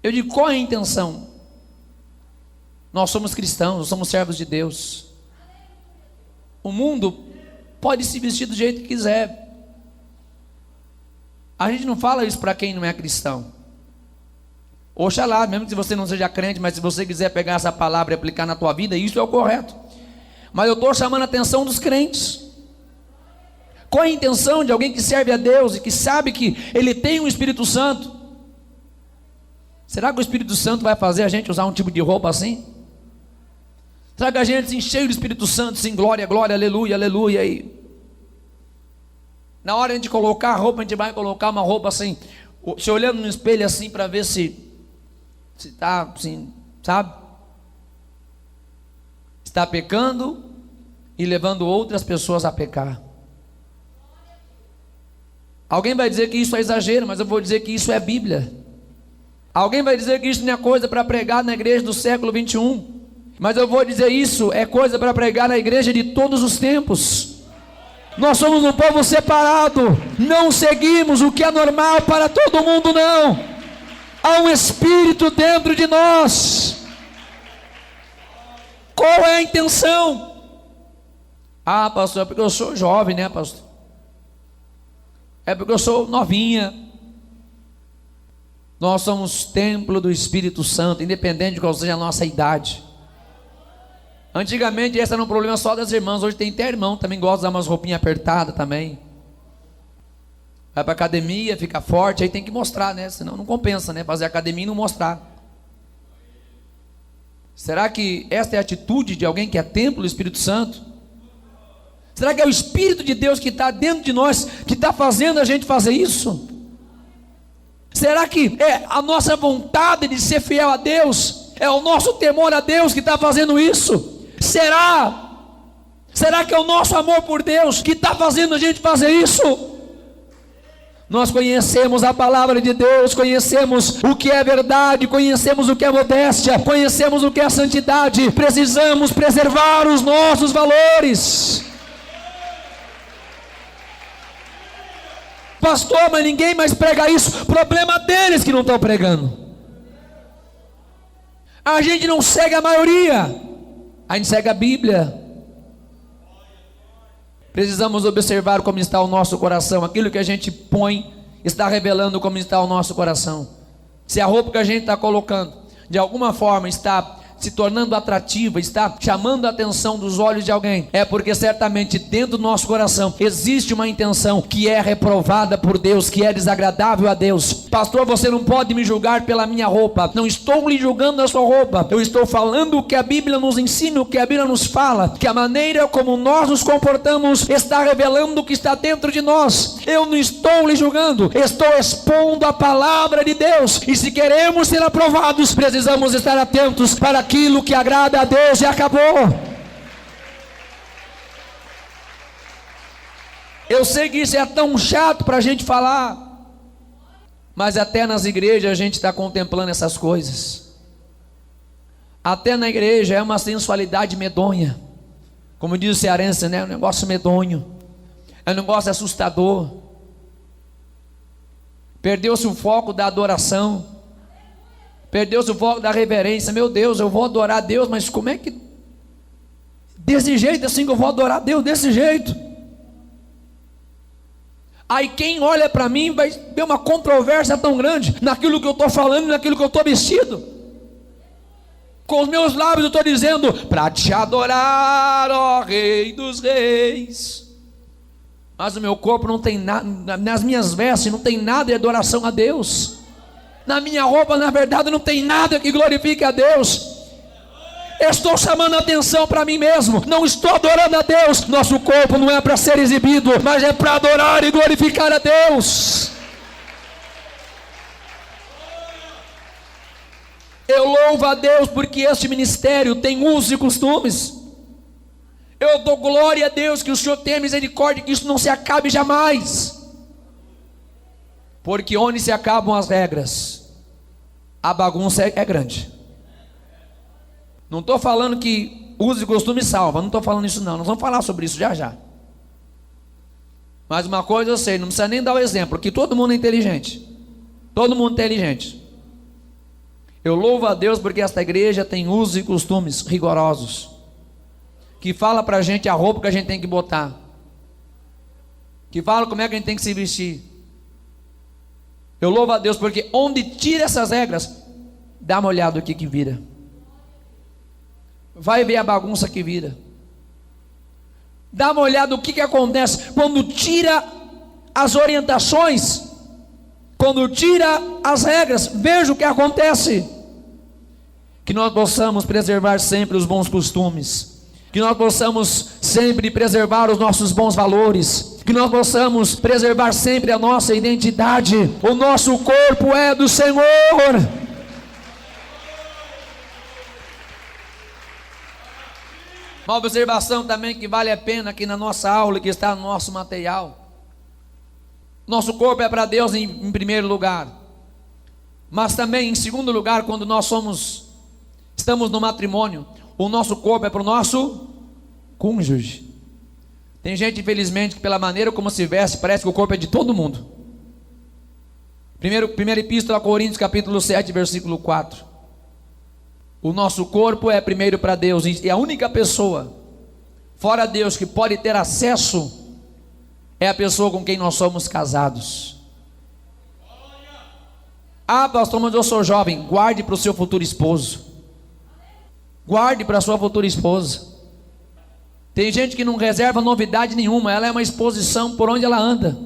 Eu digo, qual é a intenção? Nós somos cristãos, nós somos servos de Deus. O mundo pode se vestir do jeito que quiser. A gente não fala isso para quem não é cristão. Oxalá, mesmo que você não seja crente, mas se você quiser pegar essa palavra e aplicar na tua vida, isso é o correto. Mas eu estou chamando a atenção dos crentes. Qual é a intenção de alguém que serve a Deus e que sabe que ele tem um Espírito Santo? Será que o Espírito Santo vai fazer a gente usar um tipo de roupa assim? Será que a gente se enche do Espírito Santo, sim, glória, glória, aleluia, aleluia, e na hora de colocar a roupa, a gente vai colocar uma roupa assim, se olhando no espelho assim, para ver se está assim, sabe? Está pecando e levando outras pessoas a pecar. Alguém vai dizer que isso é exagero, mas eu vou dizer que isso é Bíblia. Alguém vai dizer que isso não é coisa para pregar na igreja do século 21, mas eu vou dizer isso é coisa para pregar na igreja de todos os tempos. Nós somos um povo separado, não seguimos o que é normal para todo mundo, não. Há um Espírito dentro de nós. Qual é a intenção? Ah, pastor, é porque eu sou jovem, né, pastor? É porque eu sou novinha. Nós somos templo do Espírito Santo, independente de qual seja a nossa idade. Antigamente esse era um problema só das irmãs, hoje tem até irmão, também gosta de usar umas roupinhas apertadas também. Vai para academia, fica forte, aí tem que mostrar, né? Senão não compensa, né? Fazer academia e não mostrar. Será que esta é a atitude de alguém que é templo do Espírito Santo? Será que é o Espírito de Deus que está dentro de nós, que está fazendo a gente fazer isso? Será que é a nossa vontade de ser fiel a Deus? É o nosso temor a Deus que está fazendo isso? Será que é o nosso amor por Deus que está fazendo a gente fazer isso? Nós conhecemos a palavra de Deus, conhecemos o que é verdade, conhecemos o que é modéstia, conhecemos o que é santidade. Precisamos preservar os nossos valores. Pastor, mas ninguém mais prega isso. Problema deles que não estão pregando. A gente não segue a maioria, a gente segue a Bíblia. Precisamos observar como está o nosso coração. Aquilo que a gente põe está revelando como está o nosso coração. Se a roupa que a gente está colocando de alguma forma está se tornando atrativa, está chamando a atenção dos olhos de alguém, é porque certamente dentro do nosso coração existe uma intenção que é reprovada por Deus, que é desagradável a Deus. Pastor, você não pode me julgar pela minha roupa. Não estou lhe julgando a sua roupa, eu estou falando o que a Bíblia nos ensina, o que a Bíblia nos fala, que a maneira como nós nos comportamos está revelando o que está dentro de nós. Eu não estou lhe julgando, estou expondo a palavra de Deus, e se queremos ser aprovados, precisamos estar atentos para aquilo que agrada a Deus, e acabou. Eu sei que isso é tão chato para a gente falar, mas até nas igrejas a gente está contemplando essas coisas. Até na igreja é uma sensualidade medonha, como diz o cearense, né? Um negócio medonho, é um negócio assustador. Perdeu-se o foco da adoração, perdeu-se o foco da reverência. Meu Deus, eu vou adorar a Deus, mas como é que, desse jeito assim que eu vou adorar a Deus, desse jeito? Aí quem olha para mim vai ver uma controvérsia tão grande naquilo que eu estou falando, naquilo que eu estou vestido. Com os meus lábios eu estou dizendo, para te adorar, ó Rei dos Reis. Mas o meu corpo não tem nada, nas minhas vestes não tem nada de adoração a Deus. Na minha roupa, na verdade, não tem nada que glorifique a Deus. Eu estou chamando a atenção para mim mesmo. Não estou adorando a Deus. Nosso corpo não é para ser exibido, mas é para adorar e glorificar a Deus. Eu louvo a Deus porque este ministério tem usos e costumes. Eu dou glória a Deus que o Senhor tenha misericórdia, que isso não se acabe jamais. Porque onde se acabam as regras, a bagunça é grande. Não estou falando que usos e costumes salva, não estou falando isso não. Nós vamos falar sobre isso já já. Mas uma coisa eu sei, não precisa nem dar o exemplo, que todo mundo é inteligente. Todo mundo é inteligente. Eu louvo a Deus porque esta igreja tem usos e costumes rigorosos, que fala para a gente a roupa que a gente tem que botar, que fala como é que a gente tem que se vestir. Eu louvo a Deus porque onde tira essas regras, dá uma olhada no que vira. Vai ver a bagunça que vira. Dá uma olhada no que acontece quando tira as orientações, quando tira as regras. Veja o que acontece. Que nós possamos preservar sempre os bons costumes, que nós possamos sempre preservar os nossos bons valores, que nós possamos preservar sempre a nossa identidade. O nosso corpo é do Senhor. Uma observação também que vale a pena aqui na nossa aula, que está no nosso material. Nosso corpo é para Deus em primeiro lugar, mas também em segundo lugar, quando nós estamos no matrimônio, o nosso corpo é para o nosso cônjuge. Tem gente, infelizmente, que pela maneira como se veste, parece que o corpo é de todo mundo. Primeira epístola a Coríntios, capítulo 7, versículo 4. O nosso corpo é primeiro para Deus, e a única pessoa fora Deus que pode ter acesso é a pessoa com quem nós somos casados. Ah, pastor, mas eu sou jovem. Guarde para o seu futuro esposo. Guarde para a sua futura esposa. Tem gente que não reserva novidade nenhuma, ela é uma exposição por onde ela anda.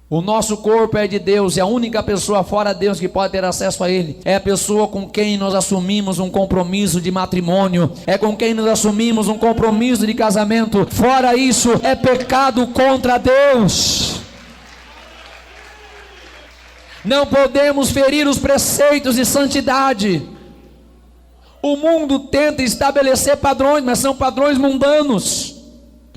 O nosso corpo é de Deus, e a única pessoa fora Deus que pode ter acesso a ele é a pessoa com quem nós assumimos um compromisso de matrimônio, é com quem nós assumimos um compromisso de casamento. Fora isso, é pecado contra Deus. Não podemos ferir os preceitos de santidade. O mundo tenta estabelecer padrões, mas são padrões mundanos,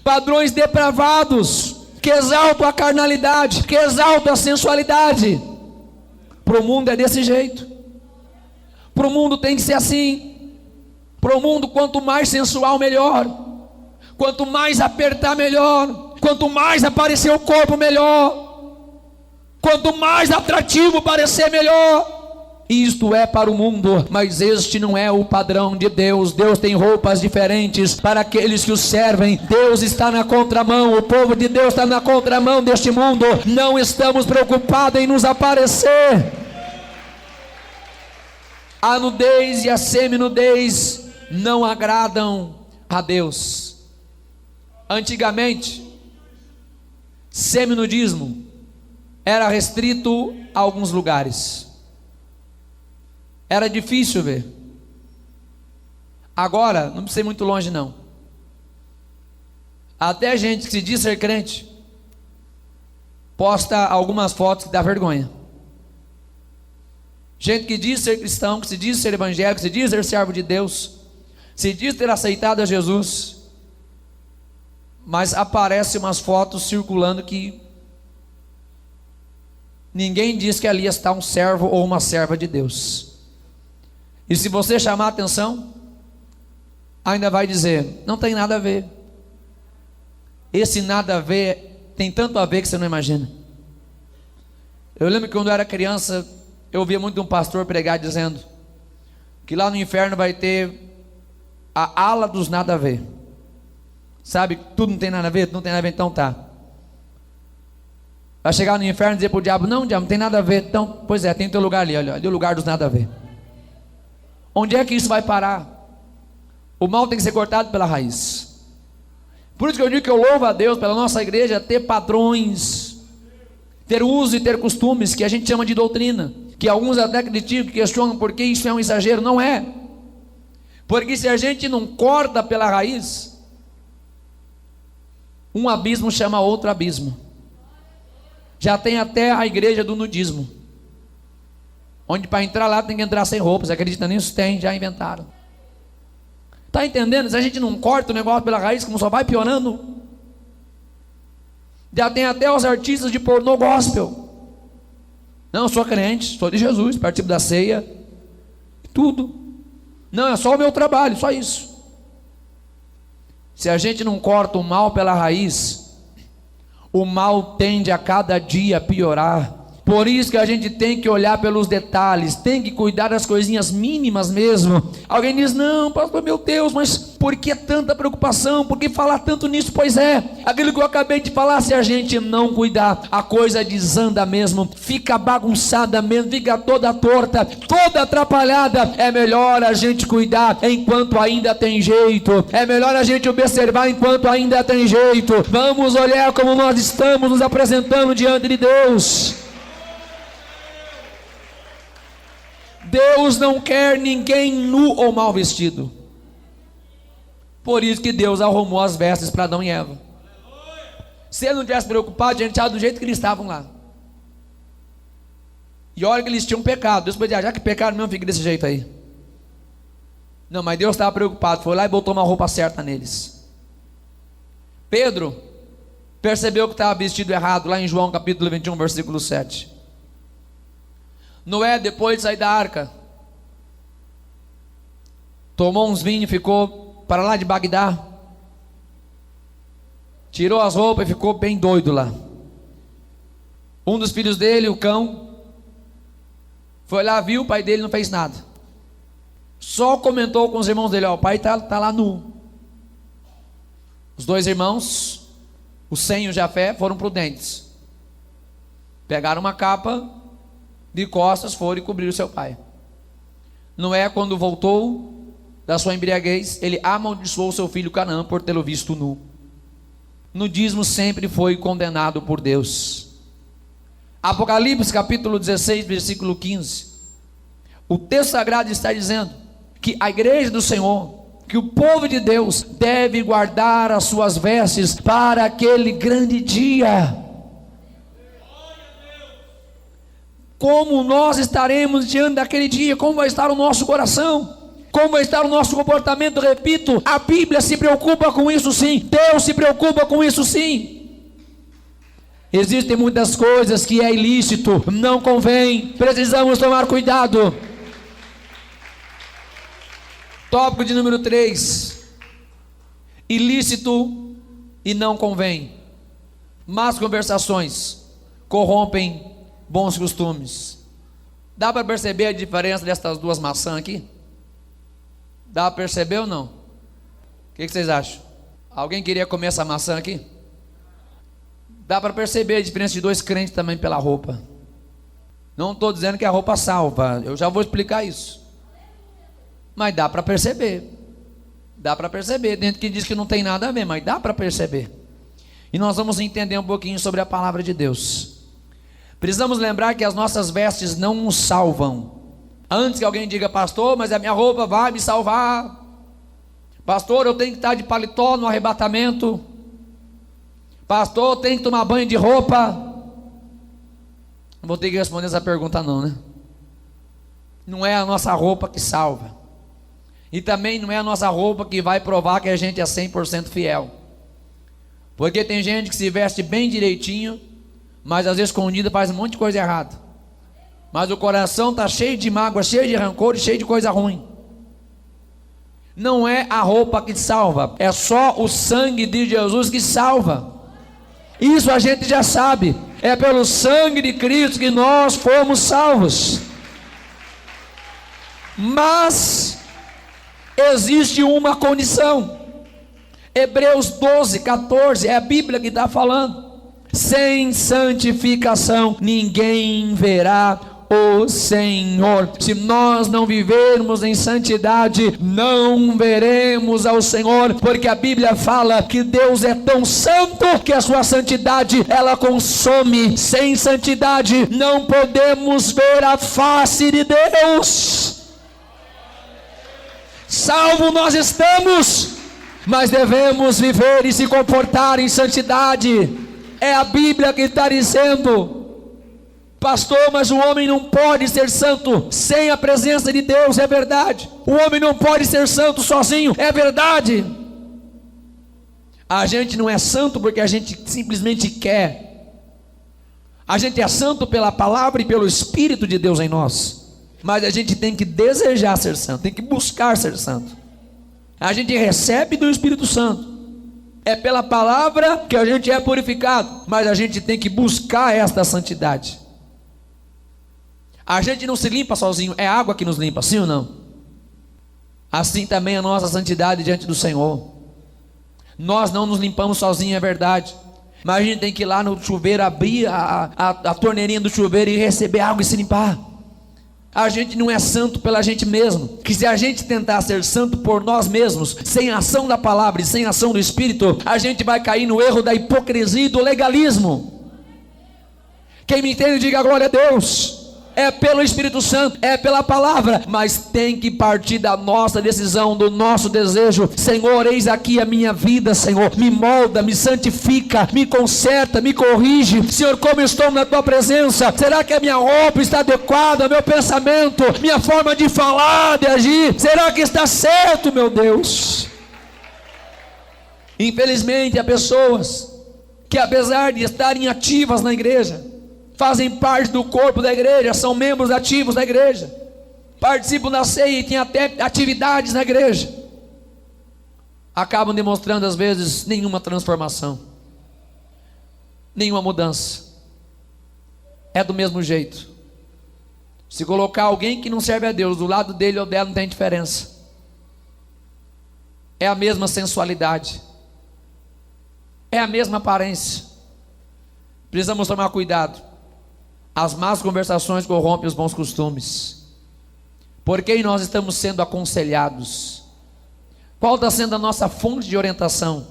padrões depravados, que exaltam a carnalidade, que exaltam a sensualidade. Para o mundo é desse jeito. Para o mundo tem que ser assim. Para o mundo, quanto mais sensual, melhor. Quanto mais apertar, melhor. Quanto mais aparecer o corpo, melhor. Quanto mais atrativo parecer, melhor. Isto é para o mundo, mas este não é o padrão de Deus. Deus tem roupas diferentes para aqueles que o servem. Deus está na contramão, o povo de Deus está na contramão deste mundo. Não estamos preocupados em nos aparecer. A nudez e a seminudez não agradam a Deus. Antigamente, seminudismo era restrito a alguns lugares. Era difícil ver. Agora, não precisa ir muito longe não. Até gente que se diz ser crente posta algumas fotos que dá vergonha. Gente que diz ser cristão, que se diz ser evangélico, que se diz ser servo de Deus, se diz ter aceitado a Jesus, mas aparecem umas fotos circulando que ninguém diz que ali está um servo ou uma serva de Deus. E se você chamar a atenção, ainda vai dizer, não tem nada a ver. Esse nada a ver tem tanto a ver que você não imagina. Eu lembro que quando eu era criança, eu ouvia muito um pastor pregar dizendo que lá no inferno vai ter a ala dos nada a ver. Sabe, tudo não tem nada a ver, tudo não tem nada a ver, então tá. Vai chegar no inferno e dizer para o diabo, não, diabo, não tem nada a ver. Então, pois é, tem teu lugar ali, olha, ali é o lugar dos nada a ver. Onde é que isso vai parar? O mal tem que ser cortado pela raiz. Por isso que eu digo que eu louvo a Deus pela nossa igreja ter padrões, ter uso e ter costumes que a gente chama de doutrina, que alguns até criticam, questionam porque isso é um exagero. Não é, porque se a gente não corta pela raiz, um abismo chama outro abismo. Já tem até a igreja do nudismo, onde para entrar lá tem que entrar sem roupas. Acredita nisso? Tem, já inventaram. Está entendendo? Se a gente não corta o negócio pela raiz, como só vai piorando. Já tem até os artistas de pornô gospel. Não, eu sou crente, sou de Jesus, participo da ceia, tudo. Não, é só o meu trabalho, só isso. Se a gente não corta o mal pela raiz, o mal tende a cada dia a piorar. Por isso que a gente tem que olhar pelos detalhes, tem que cuidar das coisinhas mínimas mesmo. Alguém diz, não, pastor, meu Deus, mas por que tanta preocupação? Por que falar tanto nisso? Pois é, aquilo que eu acabei de falar, se a gente não cuidar, a coisa desanda mesmo, fica bagunçada mesmo, fica toda torta, toda atrapalhada. É melhor a gente cuidar enquanto ainda tem jeito, é melhor a gente observar enquanto ainda tem jeito. Vamos olhar como nós estamos nos apresentando diante de Deus. Deus não quer ninguém nu ou mal vestido. Por isso que Deus arrumou as vestes para Adão e Eva. Se ele não tivesse preocupado, a gente estava do jeito que eles estavam lá. E olha que eles tinham pecado. Deus podia dizer, já que pecaram mesmo, fica desse jeito aí. Não, mas Deus estava preocupado. Foi lá e botou uma roupa certa neles. Pedro percebeu que estava vestido errado, lá em João capítulo 21, versículo 7. Noé, depois de sair da arca, tomou uns vinhos, ficou para lá de Bagdá, tirou as roupas e ficou bem doido lá. Um dos filhos dele, o cão, foi lá, viu, o pai dele não fez nada, só comentou com os irmãos dele, ó, o pai está lá nu. Os dois irmãos, o Sem e o Jafé, foram prudentes, pegaram uma capa de costas, foram e cobriram seu pai. Noé, quando voltou da sua embriaguez, ele amaldiçoou seu filho Canaã por tê-lo visto nu. Nudismo sempre foi condenado por Deus. Apocalipse capítulo 16, versículo 15. O texto sagrado está dizendo que a igreja do Senhor, que o povo de Deus deve guardar as suas vestes para aquele grande dia. Como nós estaremos diante daquele dia? Como vai estar o nosso coração? Como vai estar o nosso comportamento? Repito, a Bíblia se preocupa com isso sim. Deus se preocupa com isso sim. Existem muitas coisas que é ilícito, não convém, precisamos tomar cuidado. Tópico de número 3. Ilícito e não convém. Más conversações corrompem bons costumes. Dá para perceber a diferença destas duas maçãs aqui? Dá para perceber ou não? O que vocês acham? Alguém queria comer essa maçã aqui? Dá para perceber a diferença de dois crentes também pela roupa. Não estou dizendo que a roupa salva, eu já vou explicar isso. Mas dá para perceber. Dá para perceber. Dentro que diz que não tem nada a ver, mas dá para perceber. E nós vamos entender um pouquinho sobre a palavra de Deus. Precisamos lembrar que as nossas vestes não nos salvam. Antes que alguém diga, pastor, mas a minha roupa vai me salvar. Pastor, eu tenho que estar de paletó no arrebatamento. Pastor, eu tenho que tomar banho de roupa. Não vou ter que responder essa pergunta não, né? Não é a nossa roupa que salva. E também não é a nossa roupa que vai provar que a gente é 100% fiel. Porque tem gente que se veste bem direitinho, mas às vezes escondida faz um monte de coisa errada. Mas o coração está cheio de mágoa, cheio de rancor e cheio de coisa ruim. Não é a roupa que salva, é só o sangue de Jesus que salva. Isso a gente já sabe. É pelo sangue de Cristo que nós fomos salvos. Mas existe uma condição. Hebreus 12, 14, é a Bíblia que está falando. Sem santificação ninguém verá o Senhor. Se nós não vivermos em santidade, não veremos ao Senhor, porque a Bíblia fala que Deus é tão santo que a sua santidade ela consome. Sem santidade não podemos ver a face de Deus. Salvo nós estamos, mas devemos viver e se comportar em santidade. É a Bíblia que está dizendo. Pastor, mas o homem não pode ser santo sem a presença de Deus. É verdade. O homem não pode ser santo sozinho. É verdade. A gente não é santo porque a gente simplesmente quer. A gente é santo pela palavra e pelo Espírito de Deus em nós. Mas a gente tem que desejar ser santo, tem que buscar ser santo. A gente recebe do Espírito Santo. É pela palavra que a gente é purificado, mas a gente tem que buscar esta santidade. A gente não se limpa sozinho, é a água que nos limpa, sim ou não? Assim também a nossa santidade diante do Senhor. Nós não nos limpamos sozinhos, é verdade. Mas a gente tem que ir lá no chuveiro, abrir a torneirinha do chuveiro e receber água e se limpar. A gente não é santo pela gente mesmo. Que se a gente tentar ser santo por nós mesmos, sem a ação da palavra e sem a ação do Espírito, a gente vai cair no erro da hipocrisia e do legalismo. Quem me entende, diga glória a Deus. É pelo Espírito Santo, é pela palavra, mas tem que partir da nossa decisão, do nosso desejo. Senhor, eis aqui a minha vida, Senhor, me molda, me santifica, me conserta, me corrige. Senhor, como estou na tua presença? Será que a minha roupa está adequada, meu pensamento, minha forma de falar, de agir, será que está certo, meu Deus? Infelizmente há pessoas que, apesar de estarem ativas na igreja, fazem parte do corpo da igreja, são membros ativos da igreja, participam da ceia e têm até atividades na igreja, acabam demonstrando às vezes nenhuma transformação, nenhuma mudança. É do mesmo jeito. Se colocar alguém que não serve a Deus do lado dele ou dela, não tem diferença. É a mesma sensualidade, é a mesma aparência. Precisamos tomar cuidado. As más conversações corrompem os bons costumes. Por quem nós estamos sendo aconselhados? Qual está sendo a nossa fonte de orientação?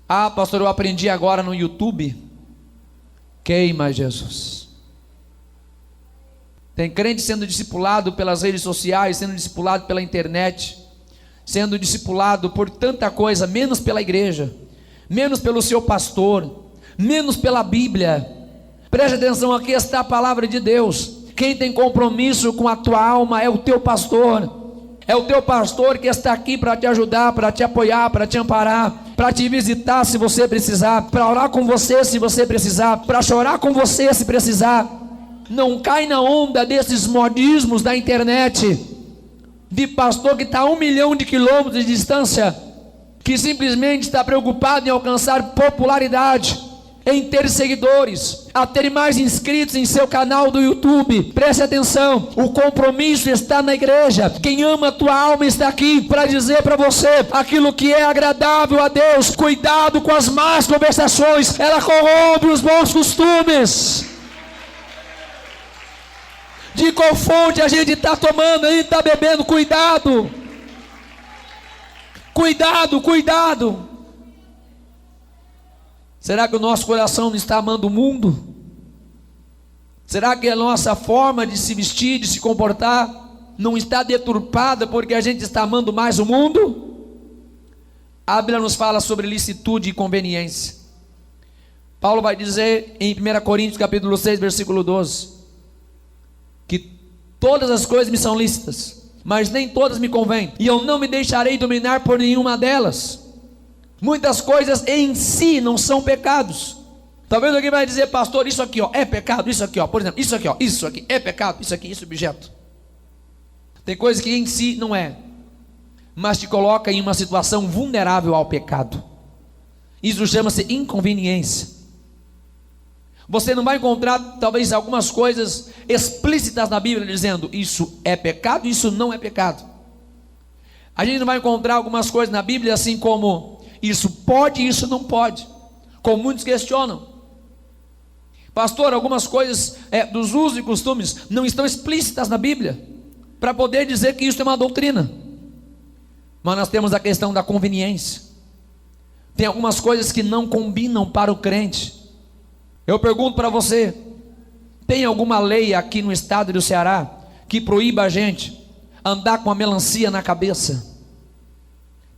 Ah, pastor, eu aprendi agora no YouTube. Queima Jesus. Tem crente sendo discipulado pelas redes sociais, sendo discipulado pela internet, sendo discipulado por tanta coisa, menos pela igreja, menos pelo seu pastor, menos pela Bíblia. Preste atenção, aqui está a palavra de Deus. Quem tem compromisso com a tua alma é o teu pastor. É o teu pastor que está aqui para te ajudar, para te apoiar, para te amparar, para te visitar se você precisar, para orar com você se você precisar, para chorar com você se precisar. Não cai na onda desses modismos da internet, de pastor que está a 1 milhão de quilômetros de distância, que simplesmente está preocupado em alcançar popularidade, em ter seguidores, a ter mais inscritos em seu canal do YouTube. Preste atenção, o compromisso está na igreja. Quem ama a tua alma está aqui para dizer para você aquilo que é agradável a Deus. Cuidado com as más conversações, ela corrompe os bons costumes. De qual fonte a gente está tomando, a gente está bebendo? Cuidado, cuidado, cuidado. Será que o nosso coração não está amando o mundo? Será que a nossa forma de se vestir, de se comportar, não está deturpada porque a gente está amando mais o mundo? A Bíblia nos fala sobre licitude e conveniência. Paulo vai dizer em 1 Coríntios capítulo 6, versículo 12, que todas as coisas me são lícitas, mas nem todas me convêm, e eu não me deixarei dominar por nenhuma delas. Muitas coisas em si não são pecados. Talvez alguém vai dizer, pastor, isso aqui ó, é pecado, isso aqui ó, por exemplo, isso aqui ó, isso aqui é pecado, isso aqui, esse objeto. Tem coisas que em si não é, mas te coloca em uma situação vulnerável ao pecado. Isso chama-se inconveniência. Você não vai encontrar talvez algumas coisas explícitas na Bíblia dizendo isso é pecado, isso não é pecado. A gente não vai encontrar algumas coisas na Bíblia assim como isso pode, isso não pode, como muitos questionam. Pastor, algumas coisas dos usos e costumes não estão explícitas na Bíblia para poder dizer que isso é uma doutrina. Mas nós temos a questão da conveniência. Tem algumas coisas que não combinam para o crente. Eu pergunto para você: tem alguma lei aqui no estado do Ceará que proíba a gente andar com a melancia na cabeça?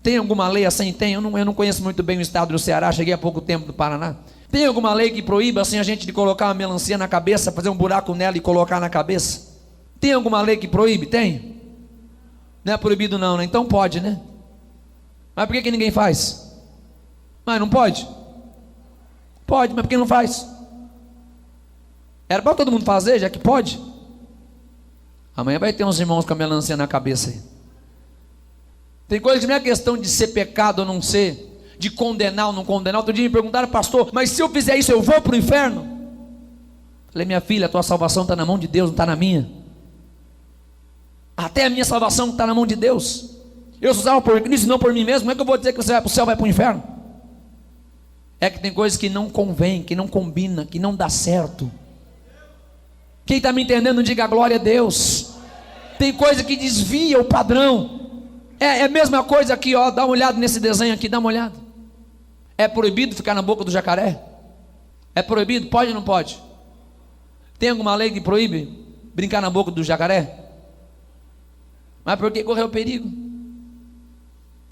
Tem alguma lei assim? Tem. Eu não conheço muito bem o estado do Ceará, cheguei há pouco tempo do Paraná. Tem alguma lei que proíba assim a gente de colocar uma melancia na cabeça, fazer um buraco nela e colocar na cabeça? Tem alguma lei que proíbe? Tem. Não é proibido não, né? Então pode, né? Mas por que ninguém faz? Mas não pode? Pode, mas por que não faz? Era para todo mundo fazer, já que pode. Amanhã vai ter uns irmãos com a melancia na cabeça aí. Tem coisa que não é questão de ser pecado ou não ser, de condenar ou não condenar. Outro dia me perguntaram: pastor, mas se eu fizer isso eu vou para o inferno? Falei: minha filha, a tua salvação está na mão de Deus, não está na minha. Até a minha salvação está na mão de Deus. Eu sou salvo por Cristo e não por mim mesmo. Como é que eu vou dizer que você vai para o céu, vai para o inferno? É que tem coisas que não convém, que não combina, que não dá certo. Quem está me entendendo, diga glória a Deus. Tem coisa que desvia o padrão. É a mesma coisa aqui, ó. Dá uma olhada nesse desenho aqui, dá uma olhada. É proibido ficar na boca do jacaré? É proibido? Pode ou não pode? Tem alguma lei que proíbe brincar na boca do jacaré? Mas por que correr o perigo?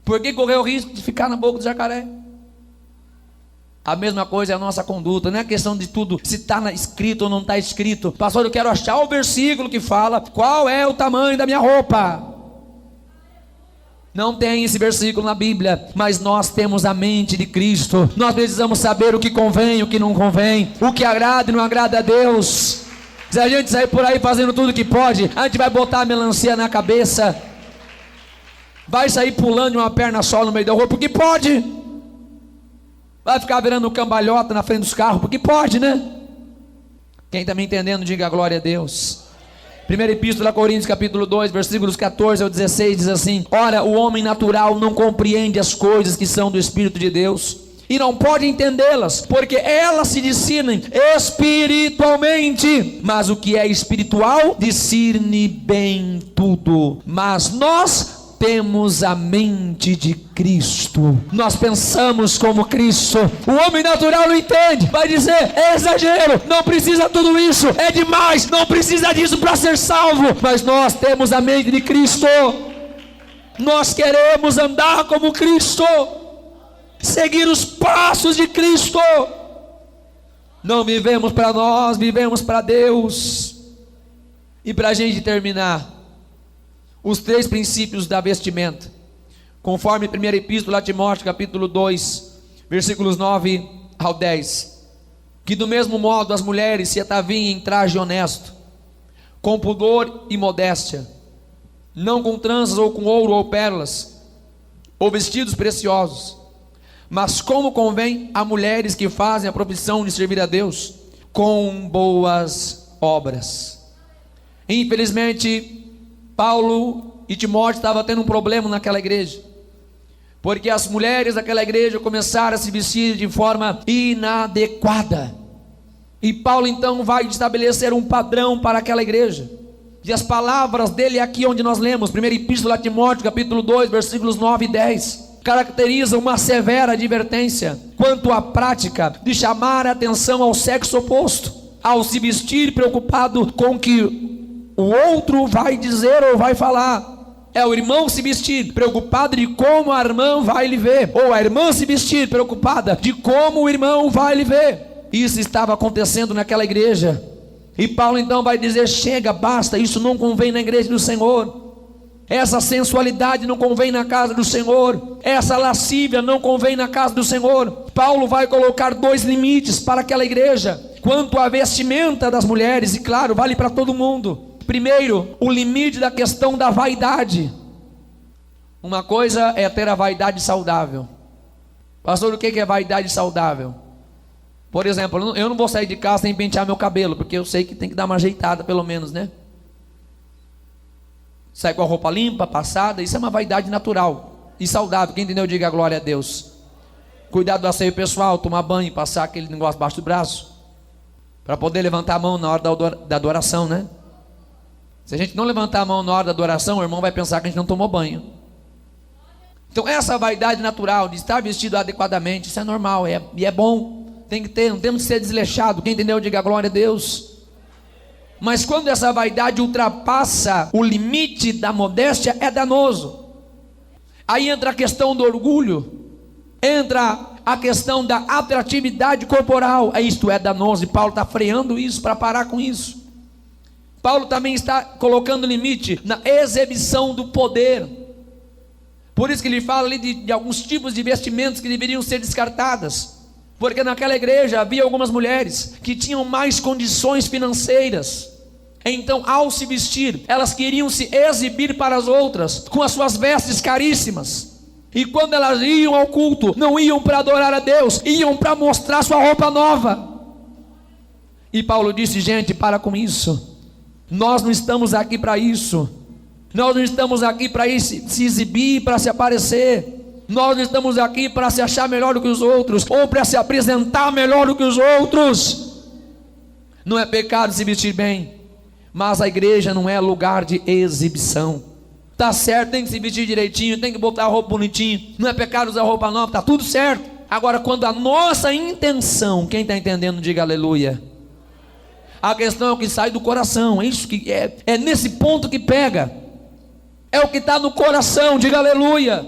Por que correr o risco de ficar na boca do jacaré? A mesma coisa é a nossa conduta. Não é questão de tudo se está escrito ou não está escrito. Pastor, eu quero achar o versículo que fala qual é o tamanho da minha roupa. Não tem esse versículo na Bíblia, mas nós temos a mente de Cristo. Nós precisamos saber o que convém e o que não convém, o que agrada e não agrada a Deus. Se a gente sair por aí fazendo tudo que pode, a gente vai botar a melancia na cabeça, vai sair pulando de uma perna só no meio da rua, porque pode. Vai ficar virando cambalhota na frente dos carros, porque pode, né? Quem está me entendendo, diga glória a Deus. Primeira Epístola a Coríntios, capítulo 2, versículos 14 ao 16, diz assim: ora, o homem natural não compreende as coisas que são do Espírito de Deus, e não pode entendê-las, porque elas se discernem espiritualmente, mas o que é espiritual discerne bem tudo. Mas nós temos a mente de Cristo, nós pensamos como Cristo. O homem natural não entende, vai dizer: é exagero, não precisa tudo isso, é demais, não precisa disso para ser salvo. Mas nós temos a mente de Cristo, nós queremos andar como Cristo, seguir os passos de Cristo. Não vivemos para nós, vivemos para Deus. E para a gente terminar, os 3 princípios da vestimenta, conforme 1 Epístola a Timóteo, capítulo 2, versículos 9 ao 10. Que do mesmo modo as mulheres se ataviem em traje honesto, com pudor e modéstia, não com tranças ou com ouro ou pérolas, ou vestidos preciosos, mas como convém a mulheres que fazem a profissão de servir a Deus, com boas obras. Infelizmente, Paulo e Timóteo estavam tendo um problema naquela igreja, porque as mulheres daquela igreja começaram a se vestir de forma inadequada, e Paulo então vai estabelecer um padrão para aquela igreja, e as palavras dele aqui onde nós lemos, 1 Epístola a Timóteo, capítulo 2, versículos 9 e 10, caracteriza uma severa advertência quanto à prática de chamar a atenção ao sexo oposto, ao se vestir preocupado com que o outro vai dizer ou vai falar. É o irmão se vestir preocupado de como a irmã vai lhe ver, ou a irmã se vestir preocupada de como o irmão vai lhe ver. Isso estava acontecendo naquela igreja, e Paulo então vai dizer: chega, basta, isso não convém na igreja do Senhor, essa sensualidade não convém na casa do Senhor, essa lascívia não convém na casa do Senhor. Paulo vai colocar 2 limites para aquela igreja quanto à vestimenta das mulheres, e claro, vale para todo mundo. Primeiro, o limite da questão da vaidade. Uma coisa é ter a vaidade saudável. Pastor, o que é vaidade saudável? Por exemplo, eu não vou sair de casa sem pentear meu cabelo, porque eu sei que tem que dar uma ajeitada pelo menos, né? Sai com a roupa limpa, passada, isso é uma vaidade natural e saudável. Quem entendeu, diga glória a Deus. Cuidar do asseio pessoal, tomar banho, passar aquele negócio debaixo do braço. Para poder levantar a mão na hora da adoração, né? Se a gente não levantar a mão na hora da adoração, o irmão vai pensar que a gente não tomou banho. Então essa vaidade natural de estar vestido adequadamente, isso é normal, e é bom, tem que ter, não temos que ser desleixado. Quem entendeu, diga glória a Deus. Mas quando essa vaidade ultrapassa o limite da modéstia, é danoso. Aí entra a questão do orgulho, entra a questão da atratividade corporal. Isto é danoso, e Paulo está freando isso para parar com isso. Paulo também está colocando limite na exibição do poder. Por isso que ele fala ali de alguns tipos de vestimentos que deveriam ser descartadas. Porque naquela igreja havia algumas mulheres que tinham mais condições financeiras. Então, ao se vestir, elas queriam se exibir para as outras com as suas vestes caríssimas. E quando elas iam ao culto, não iam para adorar a Deus, iam para mostrar sua roupa nova. E Paulo disse: gente, para com isso. Nós não estamos aqui para isso. Nós não estamos aqui para se exibir, para se aparecer. Nós não estamos aqui para se achar melhor do que os outros, ou para se apresentar melhor do que os outros. Não é pecado se vestir bem, mas a igreja não é lugar de exibição. Tá certo, tem que se vestir direitinho, tem que botar a roupa bonitinho, não é pecado usar roupa nova, tá tudo certo. Agora, quando a nossa intenção, quem está entendendo, diga aleluia. A questão é o que sai do coração, é isso que é nesse ponto que pega. É o que está no coração, diga aleluia.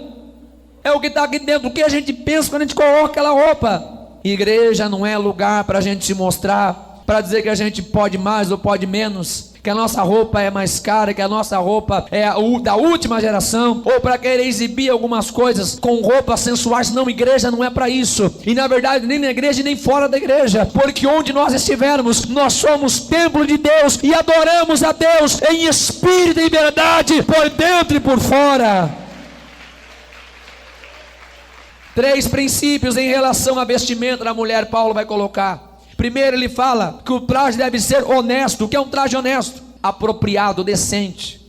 É o que está aqui dentro, o que a gente pensa quando a gente coloca aquela roupa. Igreja não é lugar para a gente se mostrar, para dizer que a gente pode mais ou pode menos, que a nossa roupa é mais cara, que a nossa roupa é da última geração, ou para querer exibir algumas coisas com roupas sensuais. Não, igreja não é para isso. E na verdade nem na igreja nem fora da igreja, porque onde nós estivermos, nós somos templo de Deus e adoramos a Deus em espírito e verdade, por dentro e por fora. 3 princípios em relação à vestimenta da mulher Paulo vai colocar. Primeiro, ele fala que o traje deve ser honesto. O que é um traje honesto? Apropriado, decente,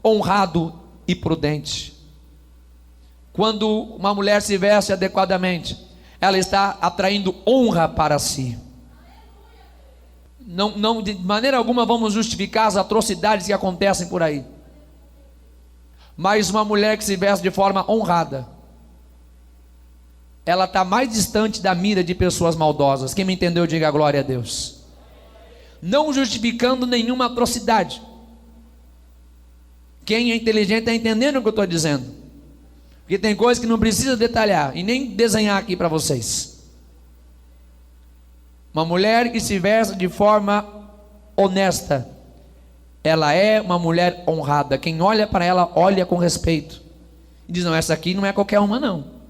honrado e prudente. Quando uma mulher se veste adequadamente, ela está atraindo honra para si. Não, de maneira alguma vamos justificar as atrocidades que acontecem por aí. Mas uma mulher que se veste de forma honrada, ela está mais distante da mira de pessoas maldosas. Quem me entendeu, diga glória a Deus. Não justificando nenhuma atrocidade. Quem é inteligente está entendendo o que eu estou dizendo, porque tem coisas que não precisa detalhar e nem desenhar aqui para vocês. Uma mulher que se veste de forma honesta, ela é uma mulher honrada. Quem olha para ela, olha com respeito e diz: não, essa aqui não é qualquer uma não.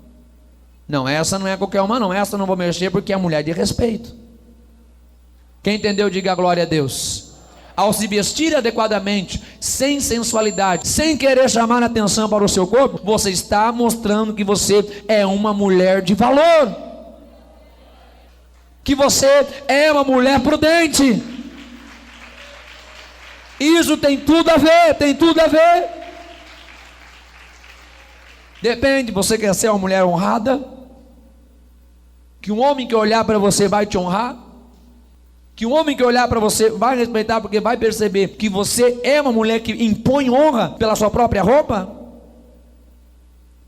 Não, essa não é qualquer uma não, essa eu não vou mexer porque é mulher de respeito. Quem entendeu, diga glória a Deus. Ao se vestir adequadamente, sem sensualidade, sem querer chamar a atenção para o seu corpo, você está mostrando que você é uma mulher de valor, que você é uma mulher prudente. Isso tem tudo a ver, tem tudo a ver. Depende, você quer ser uma mulher honrada? Que um homem que olhar para você vai te honrar? Que um homem que olhar para você vai respeitar, porque vai perceber que você é uma mulher que impõe honra pela sua própria roupa?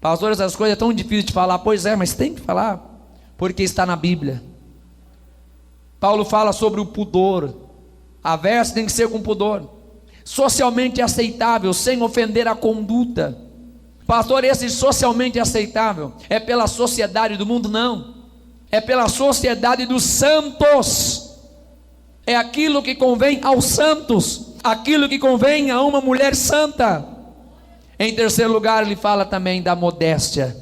Pastor, essas coisas é tão difíceis de falar. Pois é, mas tem que falar, porque está na Bíblia. Paulo fala sobre o pudor. A veste tem que ser com pudor, socialmente aceitável, sem ofender a conduta. Pastor, esse socialmente aceitável é pela sociedade do mundo? Não, é pela sociedade dos santos. É aquilo que convém aos santos, aquilo que convém a uma mulher santa. Em terceiro lugar, ele fala também da modéstia.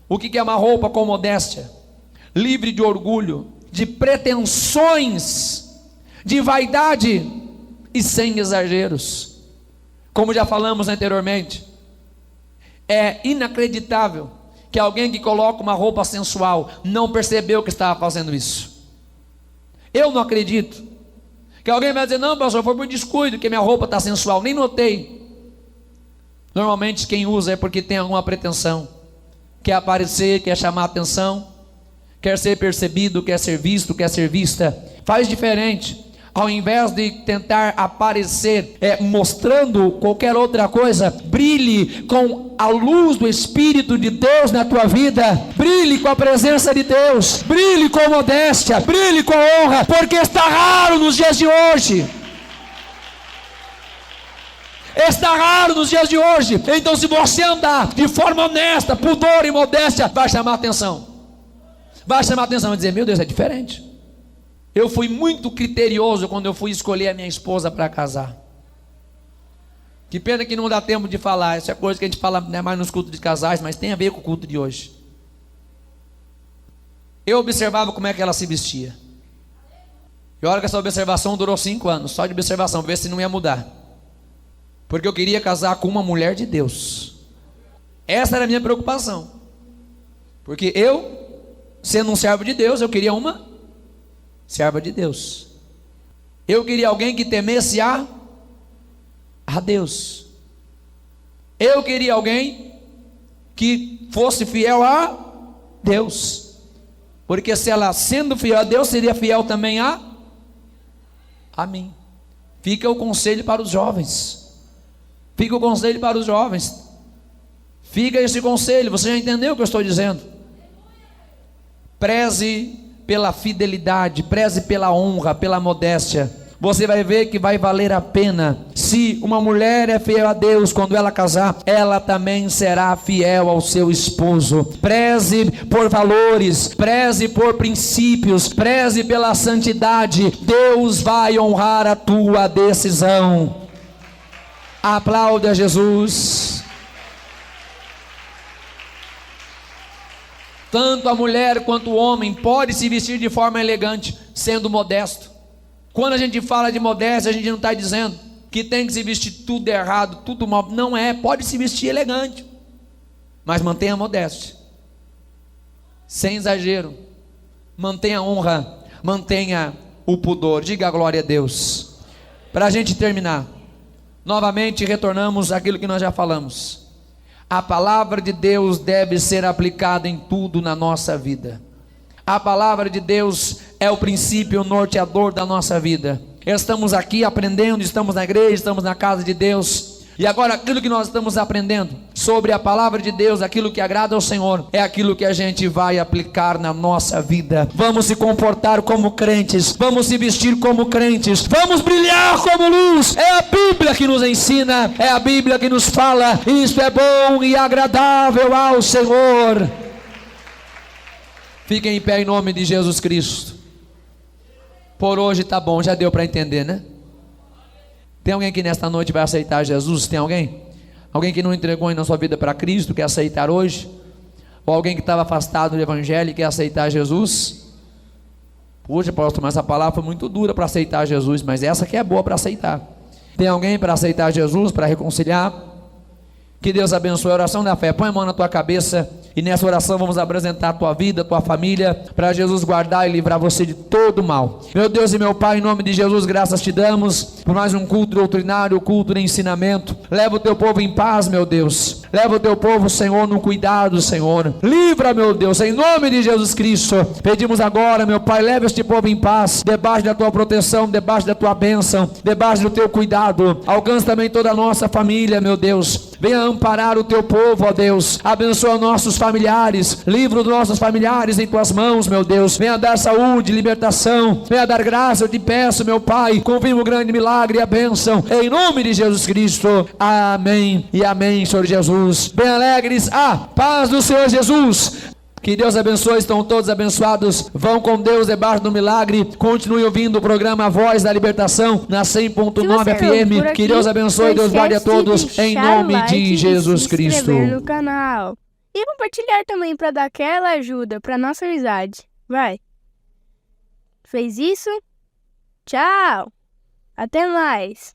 O que é uma roupa com modéstia? Livre de orgulho, de pretensões, de vaidade e sem exageros. Como já falamos anteriormente, é inacreditável que alguém que coloca uma roupa sensual não percebeu que estava fazendo isso. Eu não acredito que alguém vai dizer: não, pastor, foi por descuido que minha roupa está sensual, nem notei. Normalmente quem usa é porque tem alguma pretensão, quer aparecer, quer chamar atenção, quer ser percebido, quer ser visto, quer ser vista, Faz diferente. Ao invés de tentar aparecer mostrando qualquer outra coisa, brilhe com a luz do Espírito de Deus na tua vida. Brilhe com a presença de Deus. Brilhe com modéstia. Brilhe com honra, porque está raro nos dias de hoje. Está raro nos dias de hoje. Então, se você andar de forma honesta, pudor e modéstia, vai chamar atenção. Vai chamar atenção e dizer: meu Deus, é diferente. Eu fui muito criterioso quando eu fui escolher a minha esposa para casar. Que pena que não dá tempo de falar. Essa é coisa que a gente fala, né, mais nos cultos de casais, mas tem a ver com o culto de hoje. Eu observava como é que ela se vestia. E olha que essa observação durou 5 anos, só de observação, para ver se não ia mudar. Porque eu queria casar com uma mulher de Deus. Essa era a minha preocupação. Porque eu, sendo um servo de Deus, eu queria uma serva de Deus. Eu queria alguém que temesse a Deus. Eu queria alguém que fosse fiel a Deus. Porque se ela sendo fiel a Deus, seria fiel também a mim. Fica o conselho para os jovens. Fica o conselho para os jovens. Fica esse conselho. Você já entendeu o que eu estou dizendo? Preze pela fidelidade, preze pela honra, pela modéstia. Você vai ver que vai valer a pena. Se uma mulher é fiel a Deus, quando ela casar, ela também será fiel ao seu esposo. Preze por valores, preze por princípios, preze pela santidade. Deus vai honrar a tua decisão. Aplauda Jesus. Tanto a mulher quanto o homem pode se vestir de forma elegante, sendo modesto. Quando a gente fala de modéstia, a gente não está dizendo que tem que se vestir tudo errado, tudo mal. Não é, pode se vestir elegante, mas mantenha a modéstia, sem exagero. Mantenha a honra, mantenha o pudor. Diga a glória a Deus. Para a gente terminar, novamente retornamos àquilo que nós já falamos. A palavra de Deus deve ser aplicada em tudo na nossa vida. A palavra de Deus é o princípio norteador da nossa vida. Estamos aqui aprendendo, estamos na igreja, estamos na casa de Deus. E agora aquilo que nós estamos aprendendo sobre a palavra de Deus, aquilo que agrada ao Senhor, é aquilo que a gente vai aplicar na nossa vida. Vamos se comportar como crentes, vamos se vestir como crentes, vamos brilhar como luz. É a Bíblia que nos ensina, é a Bíblia que nos fala. Isto é bom e agradável ao Senhor. Fiquem em pé em nome de Jesus Cristo. Por hoje tá bom, já deu para entender, né? Tem alguém que nesta noite vai aceitar Jesus? Tem alguém? Alguém que não entregou ainda a sua vida para Cristo, quer aceitar hoje? Ou alguém que estava afastado do Evangelho e quer aceitar Jesus? Puxa, pastor, mas essa palavra foi muito dura para aceitar Jesus, mas essa que é boa para aceitar. Tem alguém para aceitar Jesus, para reconciliar? Que Deus abençoe a oração da fé. Põe a mão na tua cabeça e nessa oração vamos apresentar a tua vida, a tua família, para Jesus guardar e livrar você de todo mal. Meu Deus e meu Pai, em nome de Jesus, graças te damos por mais um culto doutrinário, culto de ensinamento. Leva o teu povo em paz, meu Deus. Leva o teu povo, Senhor, no cuidado, Senhor. Livra, meu Deus, em nome de Jesus Cristo. Pedimos agora, meu Pai, leva este povo em paz, debaixo da tua proteção, debaixo da tua bênção, debaixo do teu cuidado. Alcança também toda a nossa família, meu Deus. Venha amparar o teu povo, ó Deus. Abençoa nossos familiares. Livra os nossos familiares em tuas mãos, meu Deus. Venha dar saúde, libertação. Venha dar graça, eu te peço, meu Pai. Confirma o grande milagre e a bênção. Em nome de Jesus Cristo. Amém e amém, Senhor Jesus. Bem alegres. Paz do Senhor Jesus. Que Deus abençoe, estão todos abençoados. Vão com Deus debaixo do milagre. Continue ouvindo o programa Voz da Libertação na 100.9 FM. Que Deus abençoe, Deus guarde a todos em nome de Jesus Cristo. Se inscrever no canal e compartilhar também para dar aquela ajuda para nossa amizade. Vai. Fez isso? Tchau. Até mais.